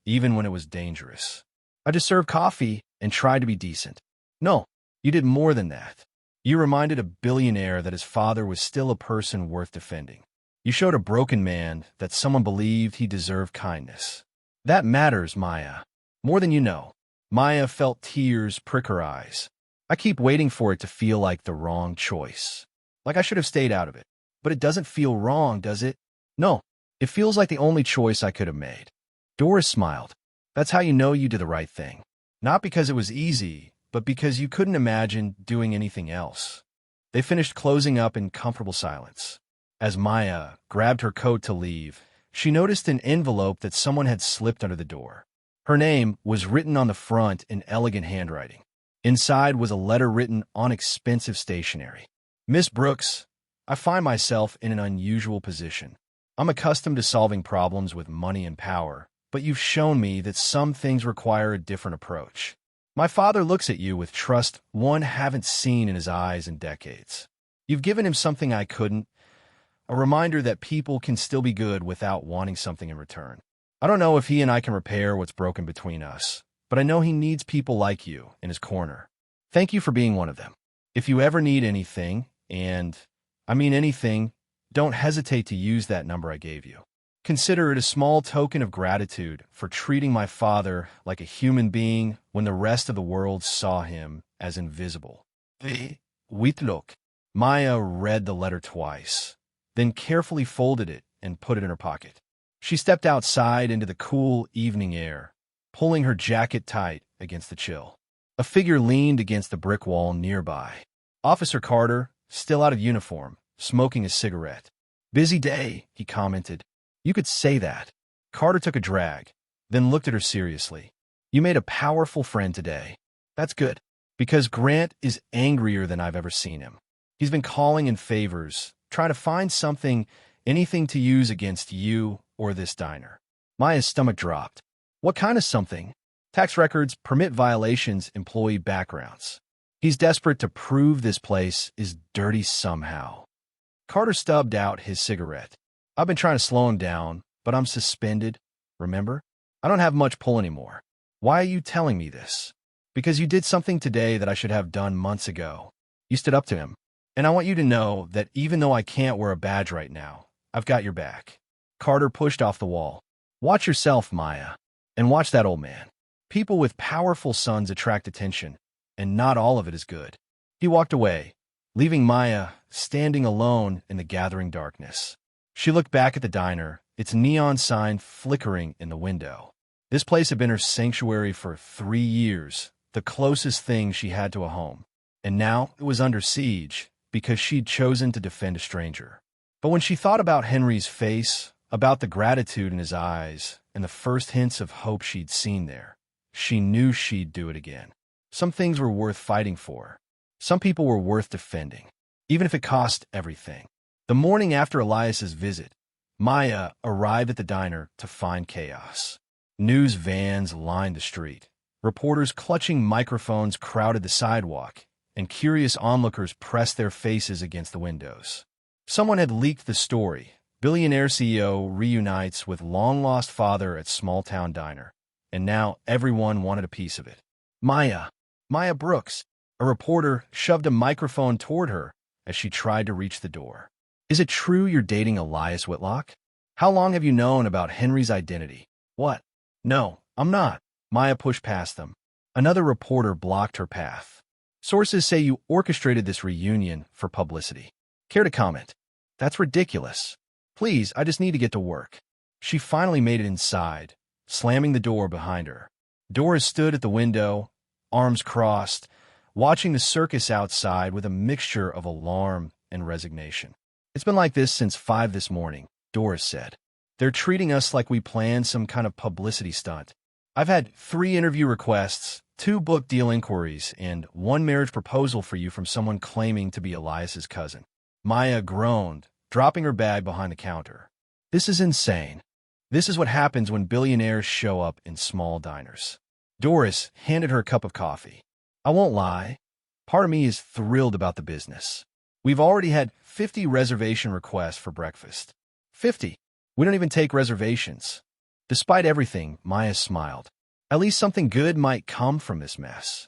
even when it was dangerous." "I just served coffee and tried to be decent." "No, you did more than that. You reminded a billionaire that his father was still a person worth defending. You showed a broken man that someone believed he deserved kindness. That matters, Maya. More than you know." Maya felt tears prick her eyes. "I keep waiting for it to feel like the wrong choice. Like I should have stayed out of it. But it doesn't feel wrong, does it?" "No, it feels like the only choice I could have made." Doris smiled. "That's how you know you did the right thing. Not because it was easy, but because you couldn't imagine doing anything else." They finished closing up in comfortable silence. As Maya grabbed her coat to leave, she noticed an envelope that someone had slipped under the door. Her name was written on the front in elegant handwriting. Inside was a letter written on expensive stationery. "Miss Brooks, I find myself in an unusual position. I'm accustomed to solving problems with money and power, but you've shown me that some things require a different approach. My father looks at you with trust one haven't seen in his eyes in decades. You've given him something I couldn't, a reminder that people can still be good without wanting something in return. I don't know if he and I can repair what's broken between us, but I know he needs people like you in his corner. Thank you for being one of them. If you ever need anything, and I mean anything, don't hesitate to use that number I gave you. Consider it a small token of gratitude for treating my father like a human being when the rest of the world saw him as invisible. Waitress. Maya read the letter twice, then carefully folded it and put it in her pocket. She stepped outside into the cool evening air, pulling her jacket tight against the chill. A figure leaned against the brick wall nearby. Officer Carter, still out of uniform, smoking a cigarette. "Busy day," he commented. "You could say that." Carter took a drag, then looked at her seriously. "You made a powerful friend today. That's good, because Grant is angrier than I've ever seen him. He's been calling in favors, trying to find something, anything to use against you or this diner." Maya's stomach dropped. "What kind of something?" "Tax records, permit violations, employee backgrounds. He's desperate to prove this place is dirty somehow." Carter stubbed out his cigarette. "I've been trying to slow him down, but I'm suspended, remember? I don't have much pull anymore." "Why are you telling me this?" "Because you did something today that I should have done months ago. You stood up to him. And I want you to know that even though I can't wear a badge right now, I've got your back." Carter pushed off the wall. "Watch yourself, Maya, and watch that old man. People with powerful sons attract attention, and not all of it is good." He walked away, leaving Maya standing alone in the gathering darkness. She looked back at the diner, its neon sign flickering in the window. This place had been her sanctuary for 3 years, the closest thing she had to a home. And now it was under siege, because she'd chosen to defend a stranger. But when she thought about Henry's face, about the gratitude in his eyes, and the first hints of hope she'd seen there, she knew she'd do it again. Some things were worth fighting for. Some people were worth defending, even if it cost everything. The morning after Elias's visit, Maya arrived at the diner to find chaos. News vans lined the street. Reporters clutching microphones crowded the sidewalk, and curious onlookers pressed their faces against the windows. Someone had leaked the story. Billionaire CEO reunites with long-lost father at small-town diner. And now everyone wanted a piece of it. Maya Brooks. A reporter shoved a microphone toward her as she tried to reach the door. "Is it true you're dating Elias Whitlock? How long have you known about Henry's identity?" "What? No, I'm not." Maya pushed past them. Another reporter blocked her path. "Sources say you orchestrated this reunion for publicity. Care to comment?" "That's ridiculous. Please, I just need to get to work." She finally made it inside, slamming the door behind her. Doris stood at the window, arms crossed, watching the circus outside with a mixture of alarm and resignation. "It's been like this since 5 this morning," Doris said. "They're treating us like we planned some kind of publicity stunt. I've had 3 interview requests, 2 book deal inquiries, and 1 marriage proposal for you from someone claiming to be Elias's cousin." Maya groaned, dropping her bag behind the counter. "This is insane. This is what happens when billionaires show up in small diners." Doris handed her a cup of coffee. "I won't lie. Part of me is thrilled about the business. We've already had 50 reservation requests for breakfast. 50. We don't even take reservations." Despite everything, Maya smiled. At least something good might come from this mess.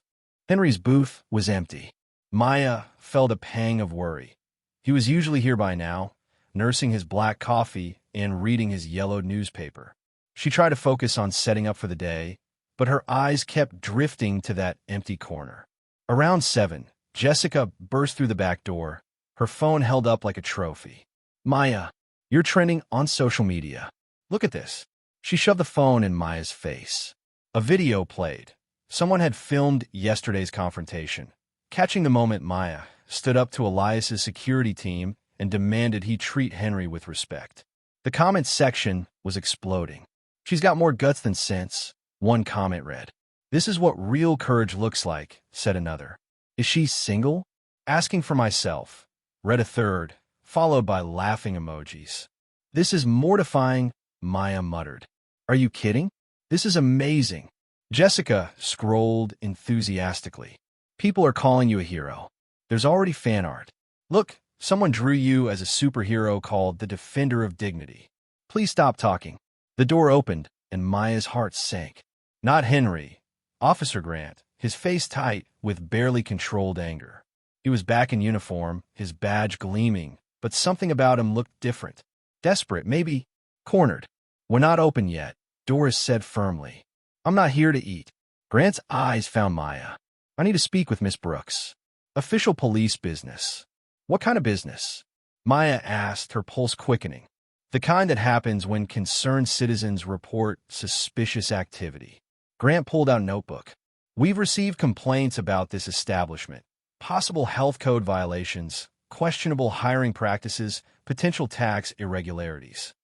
Henry's booth was empty. Maya felt a pang of worry. He was usually here by now, nursing his black coffee and reading his yellowed newspaper. She tried to focus on setting up for the day, but her eyes kept drifting to that empty corner. Around 7, Jessica burst through the back door, her phone held up like a trophy. "Maya, you're trending on social media. Look at this." She shoved the phone in Maya's face. A video played. Someone had filmed yesterday's confrontation. Catching the moment, Maya stood up to Elias's security team and demanded he treat Henry with respect. The comments section was exploding. "She's got more guts than sense," one comment read. "This is what real courage looks like," said another. "Is she single?" "Asking for myself," read a third, followed by laughing emojis. "This is mortifying," Maya muttered. "Are you kidding? This is amazing." Jessica scrolled enthusiastically. "People are calling you a hero. There's already fan art. Look, Someone drew you as a superhero called the Defender of Dignity. Please stop talking. The door opened, and Maya's heart sank. Not Henry. Officer Grant, his face tight with barely controlled anger. He was back in uniform, his badge gleaming, but something about him looked different. Desperate, maybe cornered. "We're not open yet," Doris said firmly. "I'm not here to eat." Grant's eyes found Maya. "I need to speak with Miss Brooks." "Official police business." "What kind of business?" Maya asked, her pulse quickening. "The kind that happens when concerned citizens report suspicious activity." Grant pulled out a notebook. "We've received complaints about this establishment. Possible health code violations, questionable hiring practices, potential tax irregularities."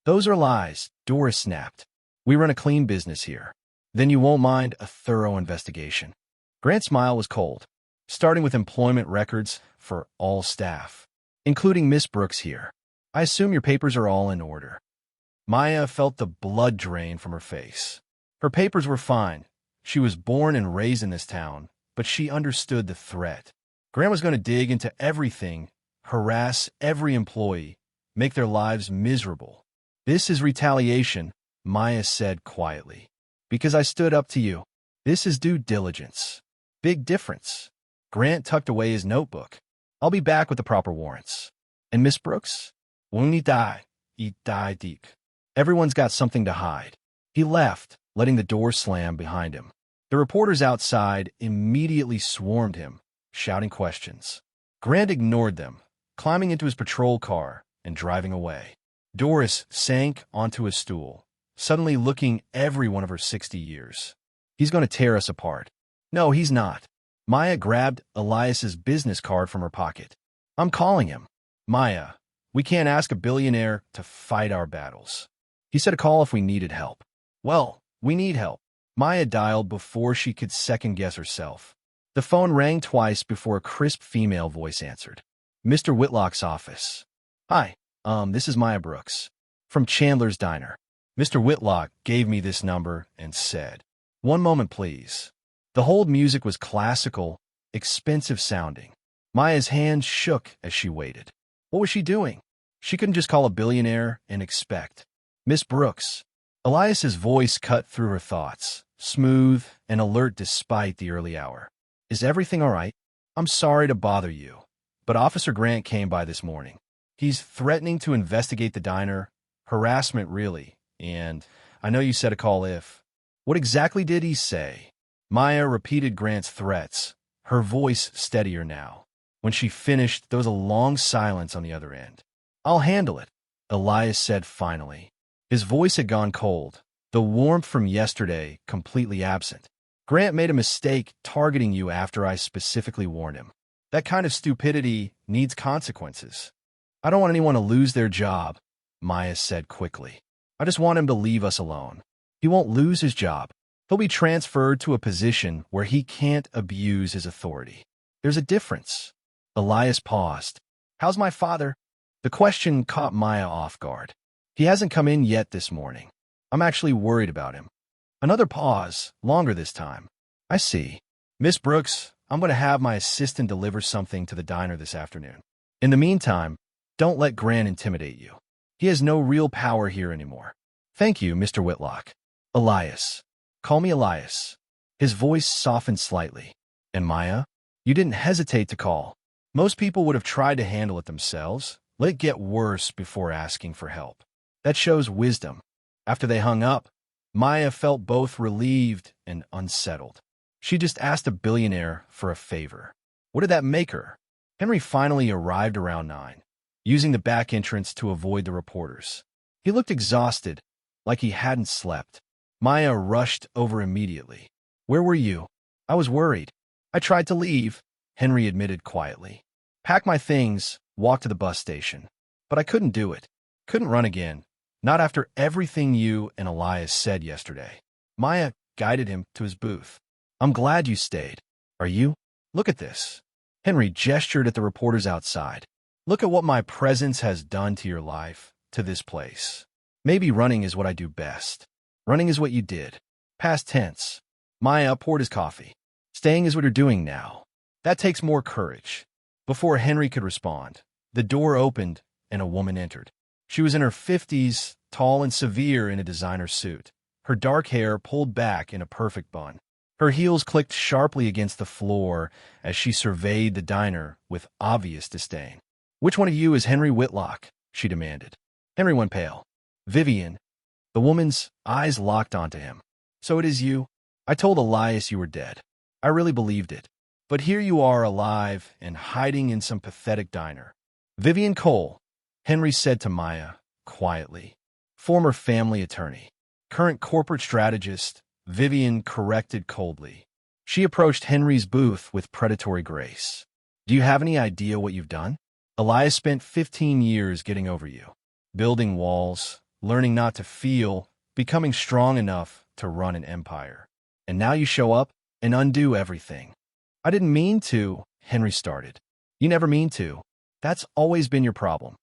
"Those are lies," Doris snapped. "We run a clean business here." "Then you won't mind a thorough investigation." Grant's smile was cold. "Starting with employment records for all staff, including Miss Brooks here. I assume your papers are all in order." Maya felt the blood drain from her face. Her papers were fine. She was born and raised in this town, but she understood the threat. Grant was going to dig into everything, harass every employee, make their lives miserable. "This is retaliation," Maya said quietly. "Because I stood up to you. This is due diligence." "Big difference." Grant tucked away his notebook. "I'll be back with the proper warrants." "And Miss Brooks?" "When he die deep. Everyone's got something to hide." He left, letting the door slam behind him. The reporters outside immediately swarmed him, shouting questions. Grant ignored them, climbing into his patrol car and driving away. Doris sank onto a stool, suddenly looking every one of her 60 years. "He's going to tear us apart." "No, he's not." Maya grabbed Elias's business card from her pocket. "I'm calling him." "Maya, we can't ask a billionaire to fight our battles. He said to call if we needed help." "Well, we need help." Maya dialed before she could second-guess herself. The phone rang twice before a crisp female voice answered. "Mr. Whitlock's office." "Hi, this is Maya Brooks. From Chandler's Diner. Mr. Whitlock gave me this number and said, 'One moment, please.'" The hold music was classical, expensive sounding. Maya's hands shook as she waited. What was she doing? She couldn't just call a billionaire and expect. "Miss Brooks." Elias's voice cut through her thoughts, smooth and alert despite the early hour. "Is everything all right? I'm sorry to bother you, but Officer Grant came by this morning. He's threatening to investigate the diner, harassment really, and I know you said a call if." "What exactly did he say?" Maya repeated Grant's threats, her voice steadier now. When she finished, there was a long silence on the other end. "I'll handle it," Elias said finally. His voice had gone cold, the warmth from yesterday completely absent. "Grant made a mistake targeting you after I specifically warned him. That kind of stupidity needs consequences." "I don't want anyone to lose their job," Maya said quickly. "I just want him to leave us alone." "He won't lose his job. He'll be transferred to a position where he can't abuse his authority." "There's a difference." Elias paused. "How's my father?" The question caught Maya off guard. "He hasn't come in yet this morning. I'm actually worried about him." Another pause, longer this time. "I see. Miss Brooks, I'm going to have my assistant deliver something to the diner this afternoon. In the meantime, don't let Grant intimidate you. He has no real power here anymore." "Thank you, Mr. Whitlock." "Elias. Call me Elias." His voice softened slightly. "And Maya, you didn't hesitate to call. Most people would have tried to handle it themselves, let it get worse before asking for help. That shows wisdom." After they hung up, Maya felt both relieved and unsettled. She just asked a billionaire for a favor. What did that make her? Henry finally arrived around 9, using the back entrance to avoid the reporters. He looked exhausted, like he hadn't slept. Maya rushed over immediately. "Where were you?" "I was worried. I tried to leave," Henry admitted quietly. "Pack my things, walk to the bus station. But I couldn't do it. Couldn't run again. Not after everything you and Elias said yesterday." Maya guided him to his booth. "I'm glad you stayed." "Are you?" "Look at this." Henry gestured at the reporters outside. "Look at what my presence has done to your life, to this place. Maybe running is what I do best. Running is what you did. Past tense." Maya poured his coffee. "Staying is what you're doing now. That takes more courage." Before Henry could respond, The door opened, and a woman entered. She was in her 50s, tall and severe in a designer suit, her dark hair pulled back in a perfect bun. Her heels clicked sharply against the floor as she surveyed the diner with obvious disdain. "Which one of you is Henry Whitlock?" she demanded. Henry went pale. "Vivian." The woman's eyes locked onto him. "So it is you? I told Elias you were dead. I really believed it. But here you are alive and hiding in some pathetic diner." "Vivian Cole," Henry said to Maya, quietly. "Former family attorney. Current corporate strategist," Vivian corrected coldly. She approached Henry's booth with predatory grace. "Do you have any idea what you've done? Elias spent 15 years getting over you, building walls, learning not to feel, becoming strong enough to run an empire. And now you show up and undo everything." "I didn't mean to," Henry started. "You never mean to. That's always been your problem."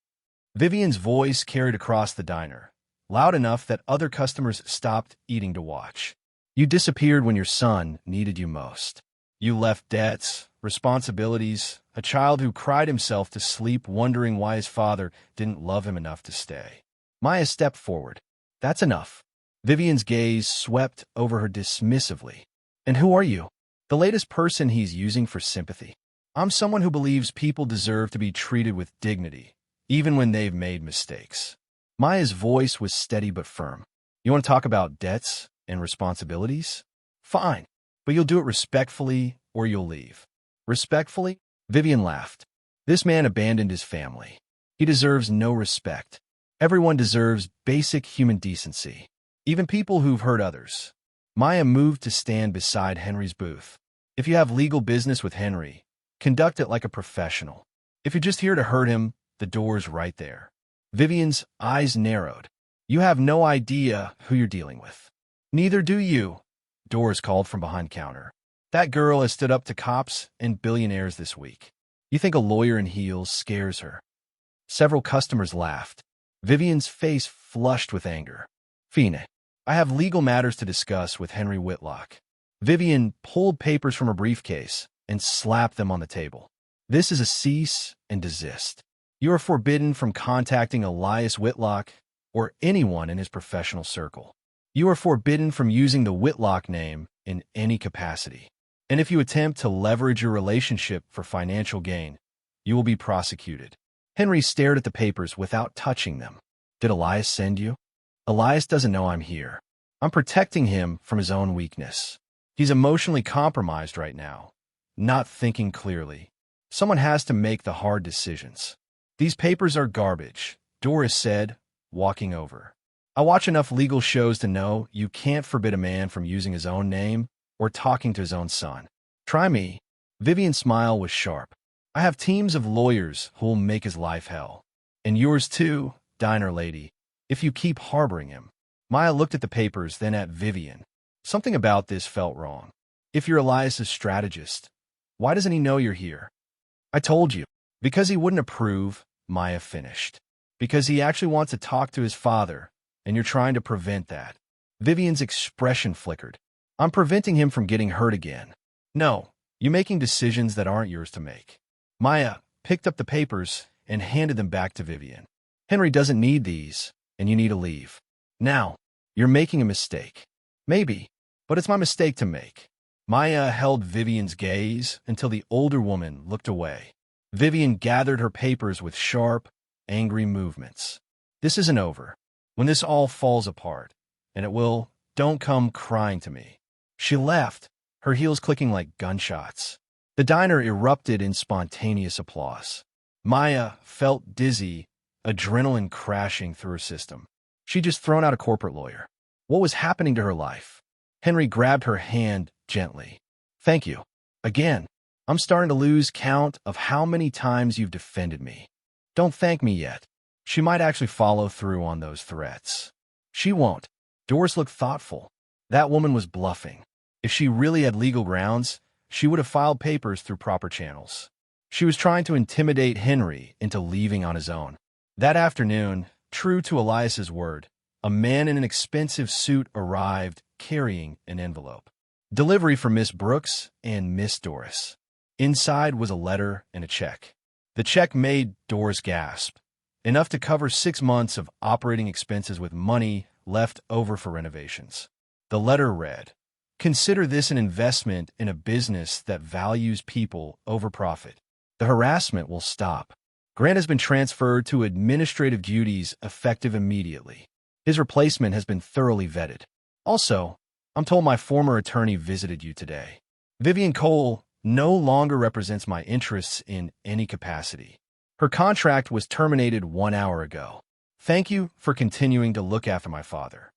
Vivian's voice carried across the diner, loud enough that other customers stopped eating to watch. "You disappeared when your son needed you most. You left debts, responsibilities, a child who cried himself to sleep wondering why his father didn't love him enough to stay." Maya stepped forward. "That's enough." Vivian's gaze swept over her dismissively. "And who are you?" "The latest person he's using for sympathy. I'm someone who believes people deserve to be treated with dignity, even when they've made mistakes." Maya's voice was steady but firm. "You want to talk about debts and responsibilities? Fine, but you'll do it respectfully or you'll leave." "Respectfully?" Vivian laughed. "This man abandoned his family. He deserves no respect. Everyone deserves basic human decency, even people who've hurt others." Maya moved to stand beside Henry's booth. "If you have legal business with Henry, conduct it like a professional. If you're just here to hurt him, the door's right there." Vivian's eyes narrowed. "You have no idea who you're dealing with." "Neither do you," Doris called from behind counter. "That girl has stood up to cops and billionaires this week. You think a lawyer in heels scares her?" Several customers laughed. Vivian's face flushed with anger. "Fine. I have legal matters to discuss with Henry Whitlock." Vivian pulled papers from her briefcase and slapped them on the table. "This is a cease and desist. You are forbidden from contacting Elias Whitlock or anyone in his professional circle. You are forbidden from using the Whitlock name in any capacity. And if you attempt to leverage your relationship for financial gain, you will be prosecuted." Henry stared at the papers without touching them. "Did Elias send you?" "Elias doesn't know I'm here. I'm protecting him from his own weakness. He's emotionally compromised right now, not thinking clearly. Someone has to make the hard decisions." "These papers are garbage," Doris said, walking over. "I watch enough legal shows to know you can't forbid a man from using his own name or talking to his own son. Try me." Vivian's smile was sharp. "I have teams of lawyers who'll make his life hell. And yours too, diner lady, if you keep harboring him." Maya looked at the papers, then at Vivian. Something about this felt wrong. "If you're Elias's strategist, why doesn't he know you're here?" "I told you." "Because he wouldn't approve," Maya finished. "Because he actually wants to talk to his father, and you're trying to prevent that." Vivian's expression flickered. "I'm preventing him from getting hurt again." "No, you're making decisions that aren't yours to make." Maya picked up the papers and handed them back to Vivian. "Henry doesn't need these, and you need to leave. Now, you're making a mistake." "Maybe, but it's my mistake to make." Maya held Vivian's gaze until the older woman looked away. Vivian gathered her papers with sharp, angry movements. "This isn't over. When this all falls apart, and it will, don't come crying to me." She left, her heels clicking like gunshots. The diner erupted in spontaneous applause. Maya felt dizzy, adrenaline crashing through her system. She'd just thrown out a corporate lawyer. What was happening to her life? Henry grabbed her hand gently. "Thank you. Again. I'm starting to lose count of how many times you've defended me. Don't thank me yet." She might actually follow through on those threats. "She won't." Doris looked thoughtful. That woman was bluffing. If she really had legal grounds, she would have filed papers through proper channels. She was trying to intimidate Henry into leaving on his own. That afternoon, true to Elias's word, a man in an expensive suit arrived carrying an envelope. Delivery for Miss Brooks and Miss Doris. Inside was a letter and a check. The check made Doris gasp, enough to cover 6 months of operating expenses with money left over for renovations. The letter read, "Consider this an investment in a business that values people over profit. The harassment will stop. Grant has been transferred to administrative duties effective immediately. His replacement has been thoroughly vetted. Also, I'm told my former attorney visited you today. Vivian Cole no longer represents my interests in any capacity. Her contract was terminated 1 hour ago. Thank you for continuing to look after my father."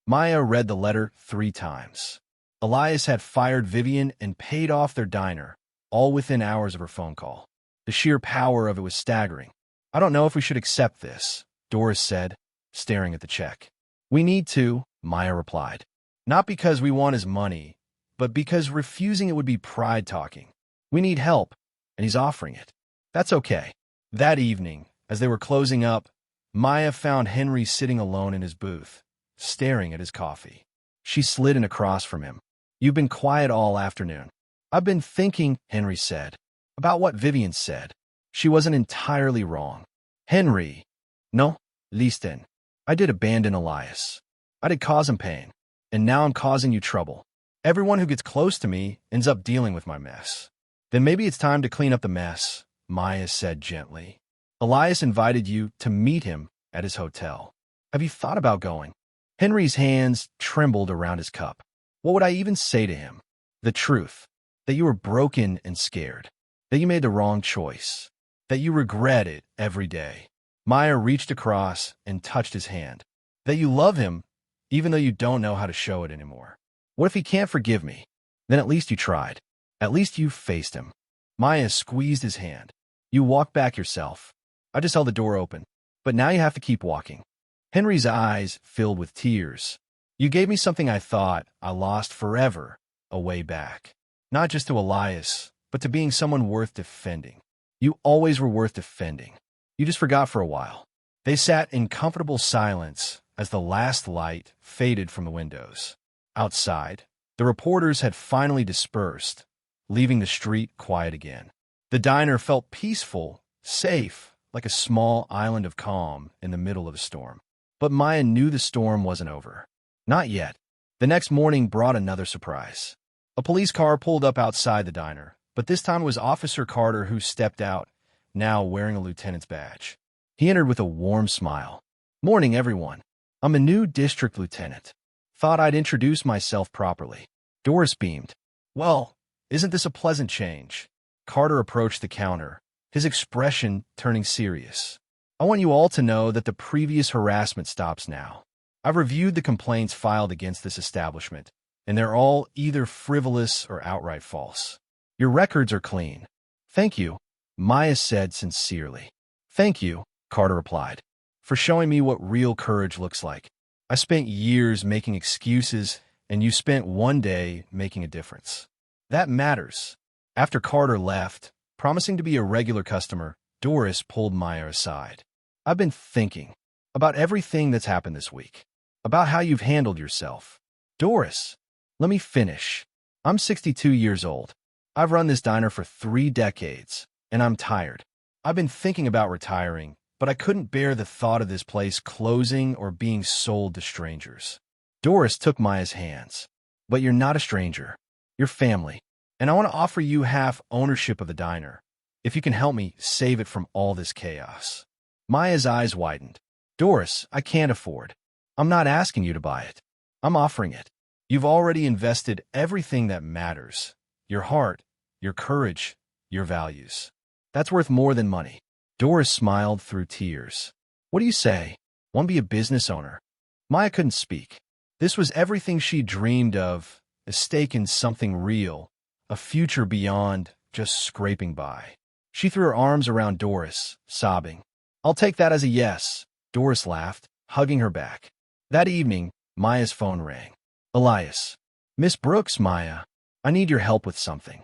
Maya read the letter 3 times. Elias had fired Vivian and paid off their diner, all within hours of her phone call. The sheer power of it was staggering. "I don't know if we should accept this," Doris said, staring at the check. "We need to," Maya replied. "Not because we want his money, but because refusing it would be pride talking. We need help, and he's offering it. That's okay." That evening, as they were closing up, Maya found Henry sitting alone in his booth, staring at his coffee. She slid in across from him. "You've been quiet all afternoon." "I've been thinking," Henry said, "about what Vivian said. She wasn't entirely wrong." "Henry." "No, listen. I did abandon Elias. I did cause him pain, and now I'm causing you trouble. Everyone who gets close to me ends up dealing with my mess." "Then maybe it's time to clean up the mess," Maya said gently. "Elias invited you to meet him at his hotel. Have you thought about going?" Henry's hands trembled around his cup. "What would I even say to him? The truth, that you were broken and scared, that you made the wrong choice, that you regret it every day." Maya reached across and touched his hand. "That you love him, even though you don't know how to show it anymore. What if he can't forgive me? Then at least you tried. At least you faced him." Maya squeezed his hand. "You walked back yourself. I just held the door open. But now you have to keep walking." Henry's eyes filled with tears. "You gave me something I thought I lost forever, a way back. Not just to Elias, but to being someone worth defending. You always were worth defending. You just forgot for a while." They sat in comfortable silence as the last light faded from the windows. Outside, the reporters had finally dispersed, leaving the street quiet again. The diner felt peaceful, safe, like a small island of calm in the middle of a storm. But Maya knew the storm wasn't over. Not yet. The next morning brought another surprise. A police car pulled up outside the diner, but this time it was Officer Carter who stepped out, now wearing a lieutenant's badge. He entered with a warm smile. "Morning, everyone. I'm a new district lieutenant. Thought I'd introduce myself properly." Doris beamed. "Well, isn't this a pleasant change?" Carter approached the counter, his expression turning serious. "I want you all to know that the previous harassment stops now. I've reviewed the complaints filed against this establishment, and they're all either frivolous or outright false. Your records are clean." "Thank you," Maya said sincerely. "Thank you," Carter replied, "for showing me what real courage looks like. I spent years making excuses, and you spent one day making a difference. That matters." After Carter left, promising to be a regular customer, Doris pulled Maya aside. "I've been thinking about everything that's happened this week, about how you've handled yourself." "Doris, let me finish. I'm 62 years old. I've run this diner for 3 decades, and I'm tired. I've been thinking about retiring, but I couldn't bear the thought of this place closing or being sold to strangers." Doris took Maya's hands. "But you're not a stranger. You're family, and I want to offer you half ownership of the diner, if you can help me save it from all this chaos." Maya's eyes widened. "Doris, I can't afford. I'm not asking you to buy it. I'm offering it. You've already invested everything that matters. Your heart, your courage, your values. That's worth more than money." Doris smiled through tears. "What do you say? Want to be a business owner?" Maya couldn't speak. This was everything she dreamed of, a stake in something real, a future beyond just scraping by. She threw her arms around Doris, sobbing. "I'll take that as a yes," Doris laughed, hugging her back. That evening, Maya's phone rang. "Elias." "Miss Brooks, Maya. I need your help with something."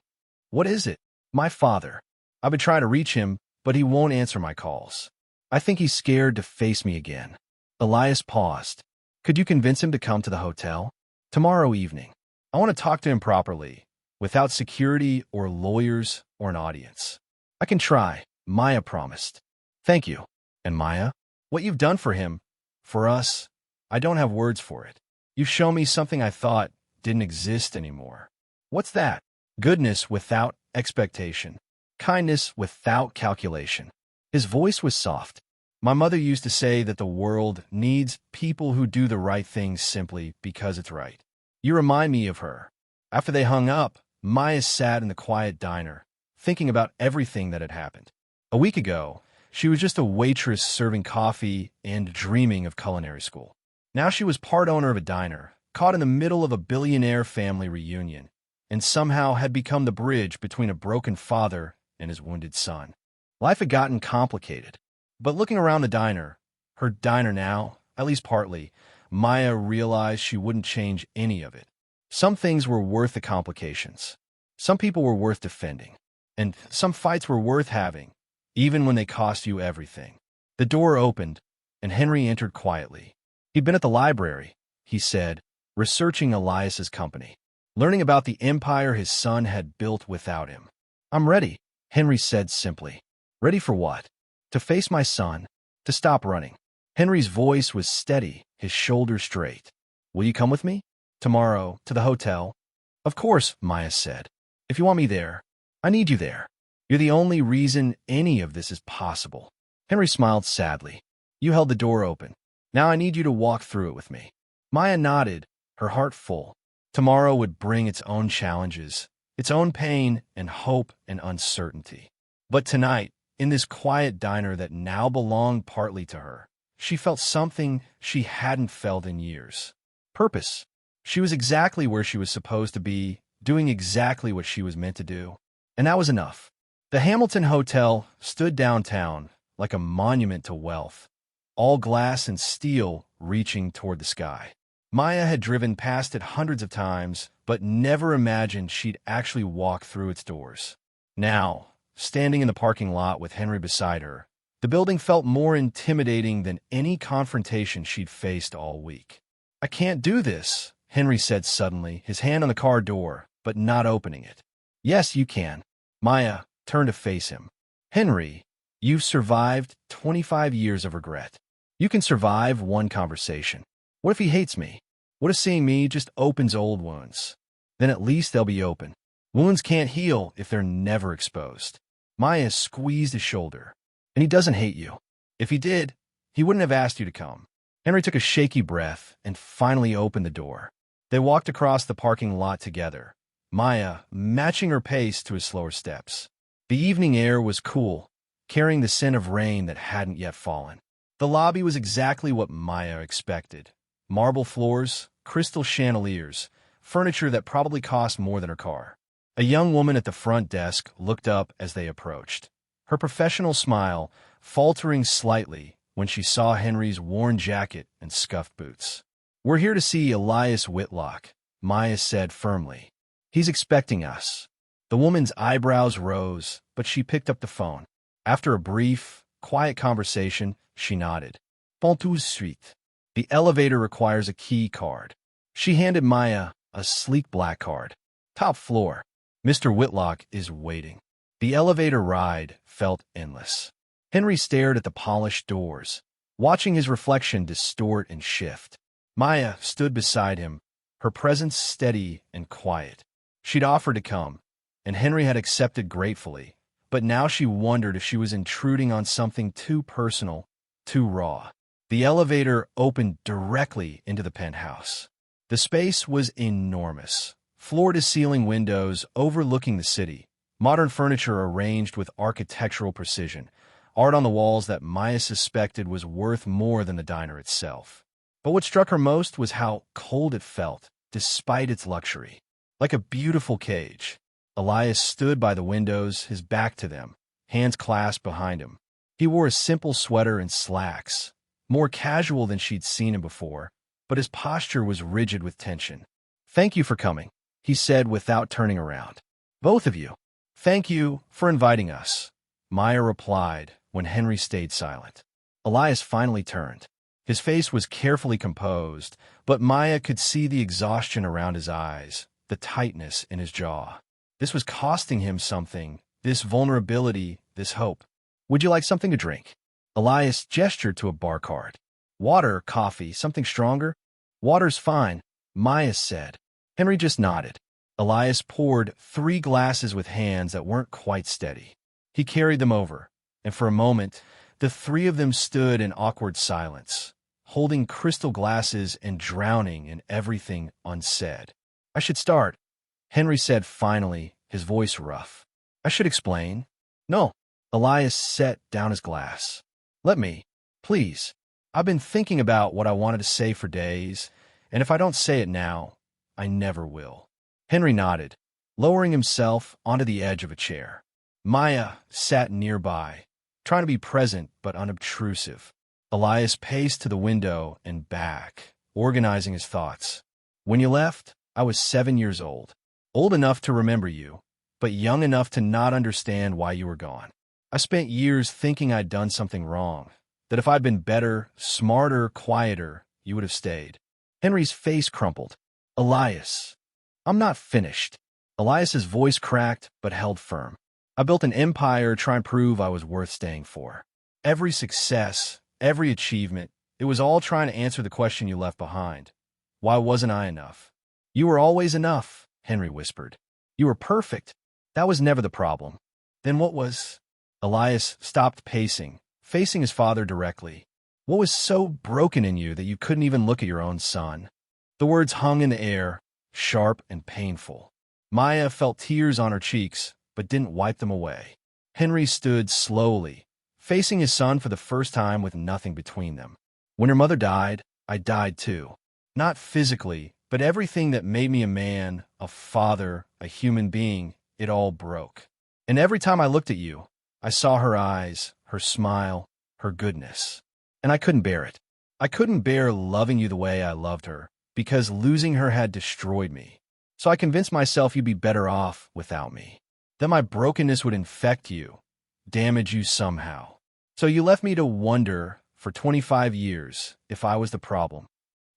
"What is it?" "My father. I've been trying to reach him, but he won't answer my calls. I think he's scared to face me again." Elias paused. "Could you convince him to come to the hotel? Tomorrow evening. I want to talk to him properly, without security or lawyers or an audience." "I can try," Maya promised. Thank you. And Maya, what you've done for him, for us, I don't have words for it. You've shown me something I thought didn't exist anymore. What's that? Goodness without expectation. Kindness without calculation. His voice was soft. My mother used to say that the world needs people who do the right things simply because it's right. You remind me of her. After they hung up, Maya sat in the quiet diner, thinking about everything that had happened. A week ago, she was just a waitress serving coffee and dreaming of culinary school. Now she was part owner of a diner, caught in the middle of a billionaire family reunion, and somehow had become the bridge between a broken father and his wounded son. Life had gotten complicated. But looking around the diner, her diner now, at least partly, Maya realized she wouldn't change any of it. Some things were worth the complications. Some people were worth defending. And some fights were worth having, even when they cost you everything. The door opened, and Henry entered quietly. He'd been at the library, he said, researching Elias's company, learning about the empire his son had built without him. I'm ready, Henry said simply. Ready for what? To face my son, to stop running. Henry's voice was steady, his shoulders straight. Will you come with me? Tomorrow, to the hotel? Of course, Maya said. If you want me there, I need you there. You're the only reason any of this is possible. Henry smiled sadly. You held the door open. Now I need you to walk through it with me. Maya nodded, her heart full. Tomorrow would bring its own challenges, its own pain and hope and uncertainty. But tonight, in this quiet diner that now belonged partly to her, she felt something she hadn't felt in years. Purpose. She was exactly where she was supposed to be, doing exactly what she was meant to do. And that was enough. The Hamilton Hotel stood downtown like a monument to wealth, all glass and steel reaching toward the sky. Maya had driven past it hundreds of times, but never imagined she'd actually walk through its doors. Now, standing in the parking lot with Henry beside her, the building felt more intimidating than any confrontation she'd faced all week. I can't do this, Henry said suddenly, his hand on the car door, but not opening it. Yes, you can. Maya turned to face him. Henry, you've survived 25 years of regret. You can survive one conversation. What if he hates me? What if seeing me just opens old wounds? Then at least they'll be open. Wounds can't heal if they're never exposed. Maya squeezed his shoulder. And he doesn't hate you. If he did, he wouldn't have asked you to come. Henry took a shaky breath and finally opened the door. They walked across the parking lot together, Maya matching her pace to his slower steps. The evening air was cool, carrying the scent of rain that hadn't yet fallen. The lobby was exactly what Maya expected. Marble floors, crystal chandeliers, furniture that probably cost more than her car. A young woman at the front desk looked up as they approached, her professional smile faltering slightly when she saw Henry's worn jacket and scuffed boots. We're here to see Elias Whitlock, Maya said firmly. He's expecting us. The woman's eyebrows rose, but she picked up the phone. After a brief, quiet conversation, she nodded. Bon tout suite. The elevator requires a key card. She handed Maya a sleek black card. Top floor. Mr. Whitlock is waiting. The elevator ride felt endless. Henry stared at the polished doors, watching his reflection distort and shift. Maya stood beside him, her presence steady and quiet. She'd offered to come, and Henry had accepted gratefully, but now she wondered if she was intruding on something too personal, too raw. The elevator opened directly into the penthouse. The space was enormous, floor-to-ceiling windows overlooking the city, modern furniture arranged with architectural precision, art on the walls that Maya suspected was worth more than the diner itself. But what struck her most was how cold it felt, despite its luxury. Like a beautiful cage, Elias stood by the windows, his back to them, hands clasped behind him. He wore a simple sweater and slacks, more casual than she'd seen him before, but his posture was rigid with tension. Thank you for coming, he said without turning around. Both of you. Thank you for inviting us, Maya replied when Henry stayed silent. Elias finally turned. His face was carefully composed, but Maya could see the exhaustion around his eyes, the tightness in his jaw. This was costing him something, this vulnerability, this hope. Would you like something to drink? Elias gestured to a bar cart. Water, coffee, something stronger? Water's fine, Maya said. Henry just nodded. Elias poured 3 glasses with hands that weren't quite steady. He carried them over, and for a moment, the 3 of them stood in awkward silence, holding crystal glasses and drowning in everything unsaid. I should start, Henry said finally, his voice rough. I should explain. No. Elias set down his glass. Let me, please. I've been thinking about what I wanted to say for days, and if I don't say it now, I never will. Henry nodded, lowering himself onto the edge of a chair. Maya sat nearby, trying to be present but unobtrusive. Elias paced to the window and back, organizing his thoughts. When you left, I was 7 years old. Old enough to remember you, but young enough to not understand why you were gone. I spent years thinking I'd done something wrong, that if I'd been better, smarter, quieter, you would have stayed. Henry's face crumpled. Elias. I'm not finished. Elias's voice cracked but held firm. I built an empire trying to prove I was worth staying for. Every success, every achievement, it was all trying to answer the question you left behind. Why wasn't I enough? You were always enough, Henry whispered. You were perfect. That was never the problem. Then what was? Elias stopped pacing, facing his father directly. What was so broken in you that you couldn't even look at your own son? The words hung in the air, sharp and painful. Maya felt tears on her cheeks, but didn't wipe them away. Henry stood slowly, facing his son for the first time with nothing between them. When your mother died, I died too. Not physically, but everything that made me a man, a father, a human being, it all broke. And every time I looked at you, I saw her eyes, her smile, her goodness. And I couldn't bear it. I couldn't bear loving you the way I loved her, because losing her had destroyed me. So I convinced myself you'd be better off without me. That my brokenness would infect you, damage you somehow. So you left me to wonder, for 25 years, if I was the problem.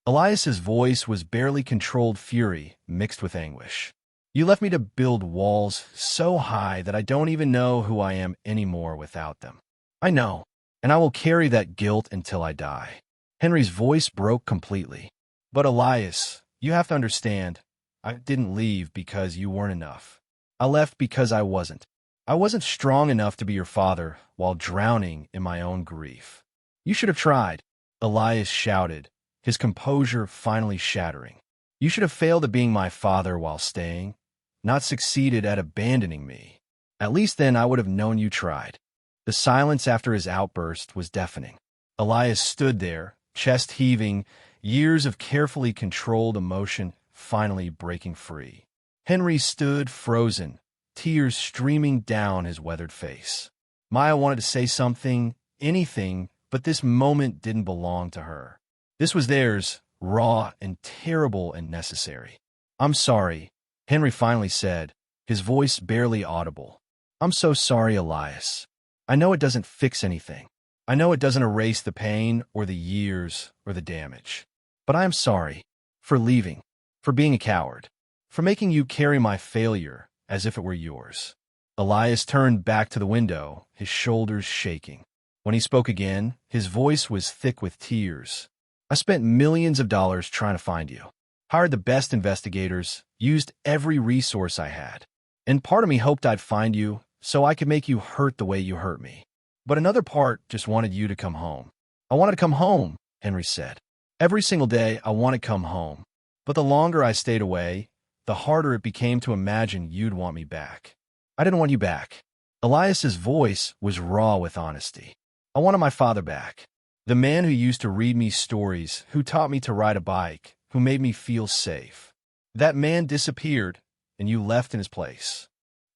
Elias's voice was barely controlled fury mixed with anguish. You left me to build walls so high that I don't even know who I am anymore without them. I know, and I will carry that guilt until I die. Henry's voice broke completely. But Elias, you have to understand, I didn't leave because you weren't enough. I left because I wasn't. I wasn't strong enough to be your father while drowning in my own grief. You should have tried, Elias shouted, his composure finally shattering. You should have failed at being my father while staying, not succeeded at abandoning me. At least then I would have known you tried. The silence after his outburst was deafening. Elias stood there, chest heaving, years of carefully controlled emotion finally breaking free. Henry stood frozen, tears streaming down his weathered face. Maya wanted to say something, anything, but this moment didn't belong to her. This was theirs, raw and terrible and necessary. I'm sorry, Henry finally said, his voice barely audible. I'm so sorry, Elias. I know it doesn't fix anything. I know it doesn't erase the pain or the years or the damage. But I am sorry for leaving, for being a coward, for making you carry my failure as if it were yours. Elias turned back to the window, his shoulders shaking. When he spoke again, his voice was thick with tears. I spent millions of dollars trying to find you, hired the best investigators, used every resource I had. And part of me hoped I'd find you so I could make you hurt the way you hurt me. But another part just wanted you to come home. I wanted to come home, Henry said. Every single day, I wanted to come home. But the longer I stayed away, the harder it became to imagine you'd want me back. I didn't want you back. Elias's voice was raw with honesty. I wanted my father back. The man who used to read me stories, who taught me to ride a bike, who made me feel safe. That man disappeared, and you left in his place.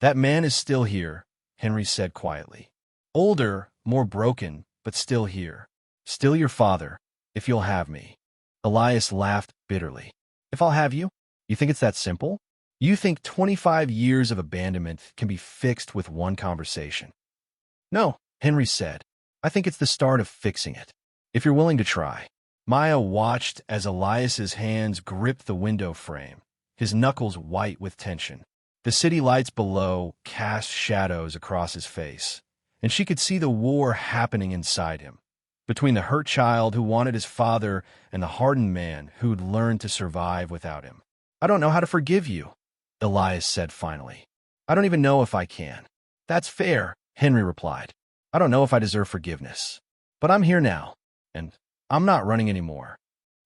That man is still here, Henry said quietly. Older, more broken, but still here. Still your father, if you'll have me. Elias laughed bitterly. If I'll have you? You think it's that simple? You think 25 years of abandonment can be fixed with one conversation? No, Henry said. I think it's the start of fixing it. If you're willing to try. Maya watched as Elias's hands gripped the window frame, his knuckles white with tension. The city lights below cast shadows across his face, and she could see the war happening inside him, between the hurt child who wanted his father and the hardened man who'd learned to survive without him. "I don't know how to forgive you," Elias said finally. "I don't even know if I can." "That's fair," Henry replied. "I don't know if I deserve forgiveness. But I'm here now, and I'm not running anymore."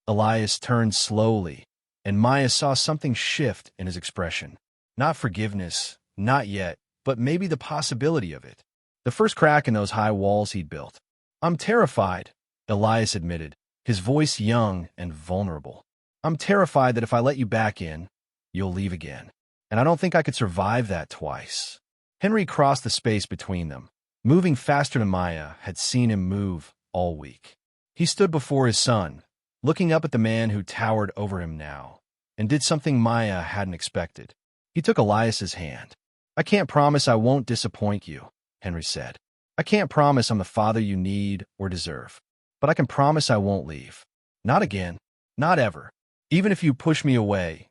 Elias turned slowly, and Maya saw something shift in his expression. Not forgiveness, not yet, but maybe the possibility of it. The first crack in those high walls he'd built. "I'm terrified," Elias admitted, his voice young and vulnerable. "I'm terrified that if I let you back in, you'll leave again. And I don't think I could survive that twice." Henry crossed the space between them. Moving faster than Maya had seen him move all week. He stood before his son, looking up at the man who towered over him now, and did something Maya hadn't expected. He took Elias's hand. "I can't promise I won't disappoint you," Henry said. "I can't promise I'm the father you need or deserve. But I can promise I won't leave. Not again. Not ever. Even if you push me away,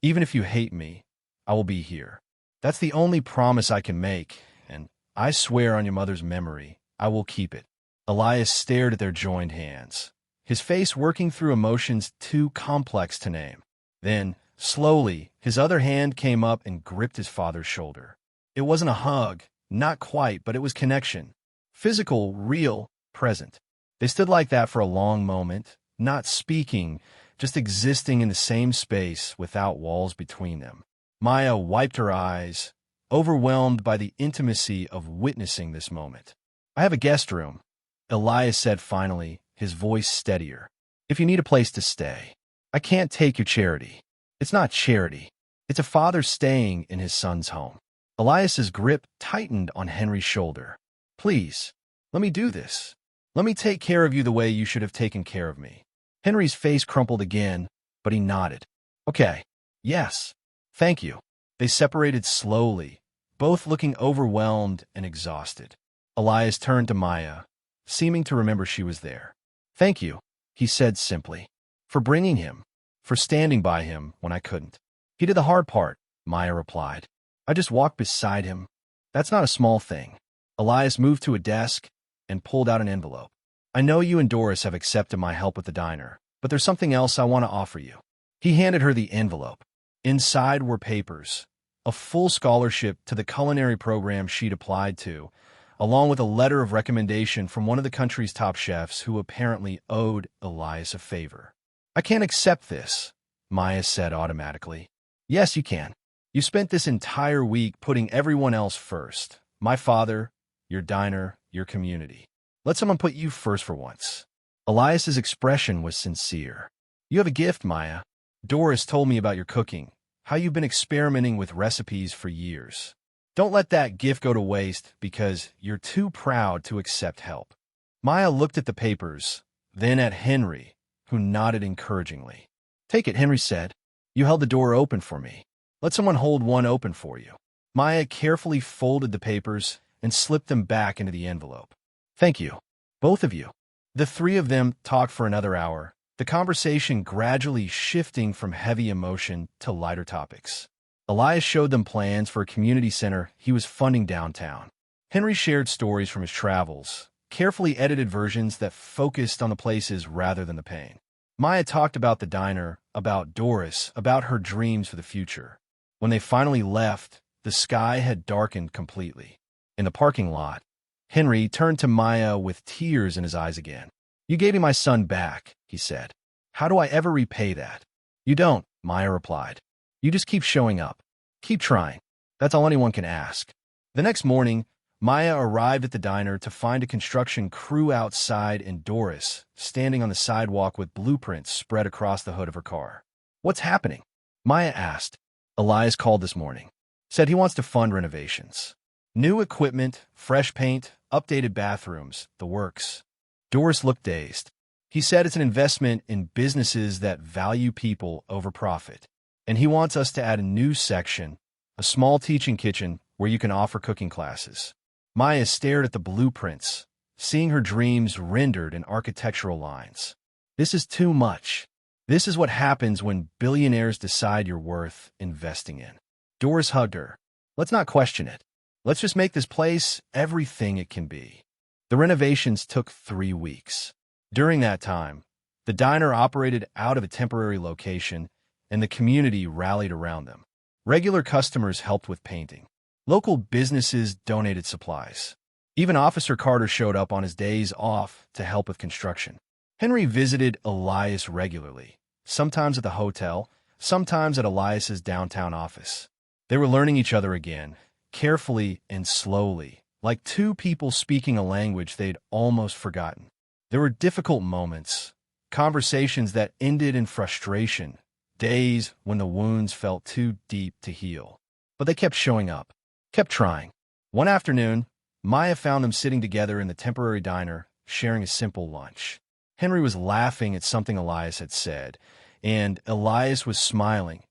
even if you hate me, I will be here. That's the only promise I can make, and I swear on your mother's memory, I will keep it." Elias stared at their joined hands, his face working through emotions too complex to name. Then, slowly, his other hand came up and gripped his father's shoulder. It wasn't a hug, not quite, but it was connection. Physical, real, present. They stood like that for a long moment, not speaking, just existing in the same space without walls between them. Maya wiped her eyes, overwhelmed by the intimacy of witnessing this moment. "I have a guest room," Elias said finally, his voice steadier. "If you need a place to stay. I can't take your charity. It's not charity. It's a father staying in his son's home." Elias's grip tightened on Henry's shoulder. "Please, let me do this. Let me take care of you the way you should have taken care of me." Henry's face crumpled again, but he nodded. "Okay. Yes. Thank you." They separated slowly, both looking overwhelmed and exhausted. Elias turned to Maya, seeming to remember she was there. "Thank you," he said simply, "for bringing him, for standing by him when I couldn't." "He did the hard part," Maya replied. "I just walked beside him. That's not a small thing." Elias moved to a desk and pulled out an envelope. "I know you and Doris have accepted my help with the diner, but there's something else I want to offer you." He handed her the envelope. Inside were papers, a full scholarship to the culinary program she'd applied to, along with a letter of recommendation from one of the country's top chefs who apparently owed Elias a favor. "I can't accept this," Maya said automatically. "Yes, you can. You spent this entire week putting everyone else first. My father, your diner, your community. Let someone put you first for once." Elias's expression was sincere. "You have a gift, Maya. Doris told me about your cooking, how you've been experimenting with recipes for years. Don't let that gift go to waste because you're too proud to accept help." Maya looked at the papers, then at Henry, who nodded encouragingly. "Take it," Henry said. "You held the door open for me. Let someone hold one open for you." Maya carefully folded the papers and slipped them back into the envelope. "Thank you, both of you." The three of them talked for another hour, the conversation gradually shifting from heavy emotion to lighter topics. Elias showed them plans for a community center he was funding downtown. Henry shared stories from his travels, carefully edited versions that focused on the places rather than the pain. Maya talked about the diner, about Doris, about her dreams for the future. When they finally left, the sky had darkened completely. In the parking lot, Henry turned to Maya with tears in his eyes again. "You gave me my son back," he said. "How do I ever repay that?" "You don't," Maya replied. "You just keep showing up. Keep trying. That's all anyone can ask." The next morning, Maya arrived at the diner to find a construction crew outside and Doris standing on the sidewalk with blueprints spread across the hood of her car. "What's happening?" Maya asked. "Elias called this morning. Said he wants to fund renovations. New equipment, fresh paint, updated bathrooms, the works." Doris looked dazed. "He said it's an investment in businesses that value people over profit. And he wants us to add a new section, a small teaching kitchen where you can offer cooking classes." Maya stared at the blueprints, seeing her dreams rendered in architectural lines. "This is too much. This is what happens when billionaires decide you're worth investing in." Doris hugged her. "Let's not question it. Let's just make this place everything it can be. The renovations took 3 weeks. During that time, the diner operated out of a temporary location, and the community rallied around them. Regular customers helped with painting. Local businesses donated supplies. Even Officer Carter showed up on his days off to help with construction. Henry visited Elias regularly, sometimes at the hotel, sometimes at Elias's downtown office. They were learning each other again, carefully and slowly, like two people speaking a language they'd almost forgotten. There were difficult moments, conversations that ended in frustration, days when the wounds felt too deep to heal. But they kept showing up, kept trying. One afternoon, Maya found them sitting together in the temporary diner, sharing a simple lunch. Henry was laughing at something Elias had said, and Elias was smiling,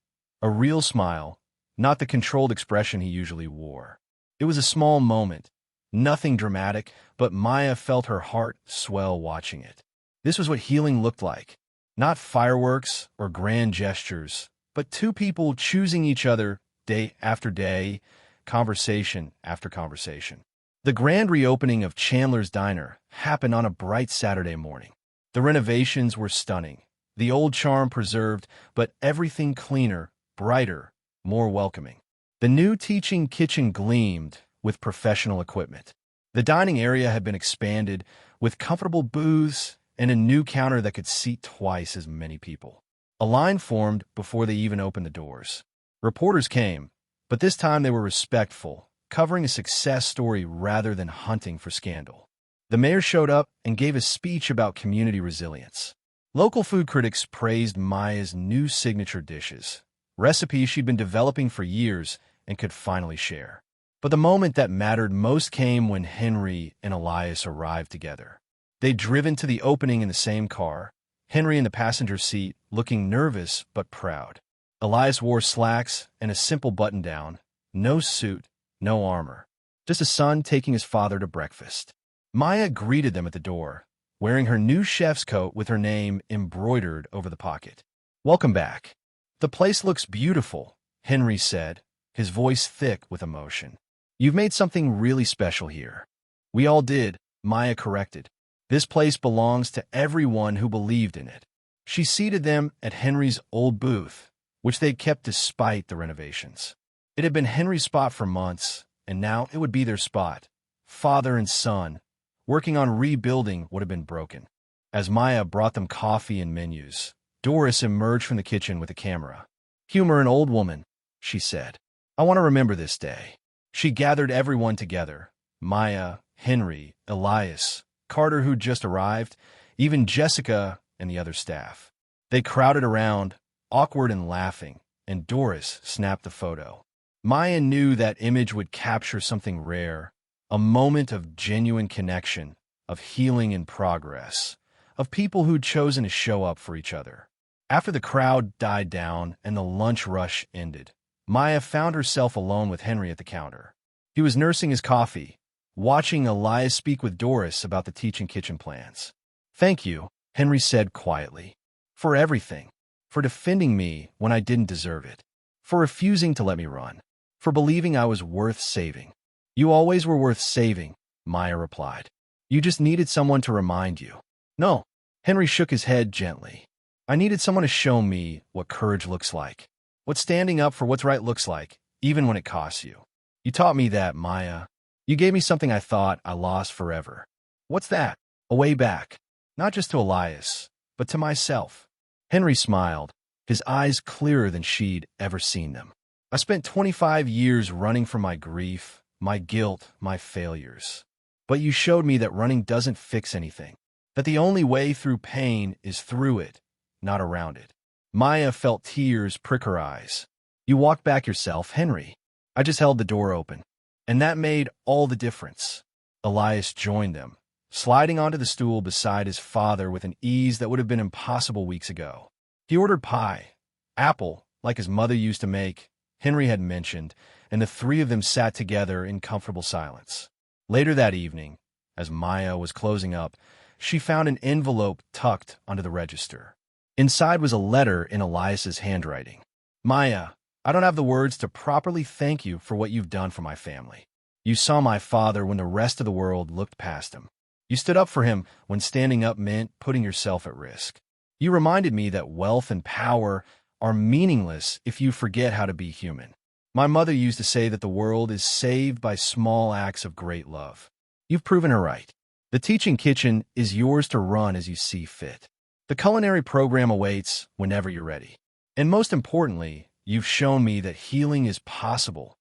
a real smile, not the controlled expression he usually wore. It was a small moment, nothing dramatic, but Maya felt her heart swell watching it. This was what healing looked like. Not fireworks or grand gestures, but two people choosing each other day after day, conversation after conversation. The grand reopening of Chandler's Diner happened on a bright Saturday morning. The renovations were stunning, the old charm preserved, but everything cleaner, brighter, more welcoming. The new teaching kitchen gleamed with professional equipment. The dining area had been expanded with comfortable booths and a new counter that could seat twice as many people. A line formed before they even opened the doors. Reporters came, but this time they were respectful, covering a success story rather than hunting for scandal. The mayor showed up and gave a speech about community resilience. Local food critics praised Maya's new signature dishes, recipes she'd been developing for years and could finally share. But the moment that mattered most came when Henry and Elias arrived together. They'd driven to the opening in the same car, Henry in the passenger seat, looking nervous but proud. Elias wore slacks and a simple button-down, no suit, no armor. Just a son taking his father to breakfast. Maya greeted them at the door, wearing her new chef's coat with her name embroidered over the pocket. "Welcome back. The place looks beautiful," Henry said, his voice thick with emotion. "You've made something really special here." "We all did," Maya corrected. "This place belongs to everyone who believed in it." She seated them at Henry's old booth, which they'd kept despite the renovations. It had been Henry's spot for months, and now it would be their spot. Father and son, working on rebuilding what had been broken. As Maya brought them coffee and menus, Doris emerged from the kitchen with a camera. "Humor an old woman," she said. "I want to remember this day." She gathered everyone together, Maya, Henry, Elias, Carter who'd just arrived, even Jessica and the other staff. They crowded around, awkward and laughing, and Doris snapped a photo. Maya knew that image would capture something rare, a moment of genuine connection, of healing in progress, of people who'd chosen to show up for each other. After the crowd died down and the lunch rush ended, Maya found herself alone with Henry at the counter. He was nursing his coffee, watching Elias speak with Doris about the teaching kitchen plans. "Thank you," Henry said quietly, "for everything, for defending me when I didn't deserve it, for refusing to let me run, for believing I was worth saving." "You always were worth saving," Maya replied. "You just needed someone to remind you." "No," Henry shook his head gently. "I needed someone to show me what courage looks like, what standing up for what's right looks like, even when it costs you. You taught me that, Maya. You gave me something I thought I lost forever." "What's that?" "A way back. Not just to Elias, but to myself." Henry smiled, his eyes clearer than she'd ever seen them. "I spent 25 years running from my grief, my guilt, my failures. But you showed me that running doesn't fix anything, that the only way through pain is through it, not around it." Maya felt tears prick her eyes. "You walked back yourself, Henry. I just held the door open." And that made all the difference. Elias joined them, sliding onto the stool beside his father with an ease that would have been impossible weeks ago. He ordered pie, apple, like his mother used to make, Henry had mentioned, and the three of them sat together in comfortable silence. Later that evening, as Maya was closing up, she found an envelope tucked under the register. Inside was a letter in Elias's handwriting. "Maya, I don't have the words to properly thank you for what you've done for my family. You saw my father when the rest of the world looked past him. You stood up for him when standing up meant putting yourself at risk. You reminded me that wealth and power are meaningless if you forget how to be human. My mother used to say that the world is saved by small acts of great love. You've proven her right. The teaching kitchen is yours to run as you see fit. The culinary program awaits whenever you're ready. And most importantly, you've shown me that healing is possible,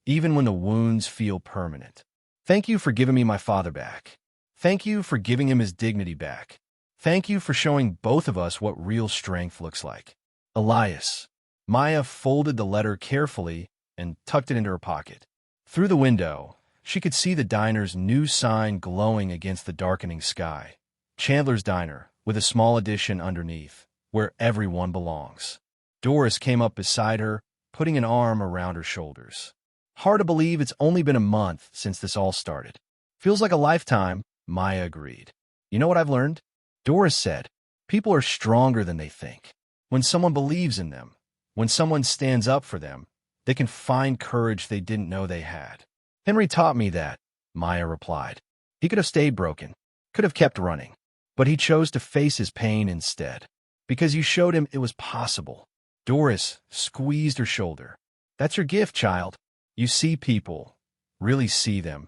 even when the wounds feel permanent. Thank you for giving me my father back. Thank you for giving him his dignity back. Thank you for showing both of us what real strength looks like. Elias. Maya folded the letter carefully and tucked it into her pocket. Through the window, she could see the diner's new sign glowing against the darkening sky. Chandler's Diner, with a small addition underneath, where everyone belongs. Doris came up beside her, putting an arm around her shoulders. Hard to believe it's only been a month since this all started. Feels like a lifetime, Maya agreed. You know what I've learned? Doris said, people are stronger than they think. When someone believes in them, when someone stands up for them, they can find courage they didn't know they had. Henry taught me that, Maya replied. He could have stayed broken, could have kept running, but he chose to face his pain instead, because you showed him it was possible. Doris squeezed her shoulder. That's your gift, child. You see people, really see them,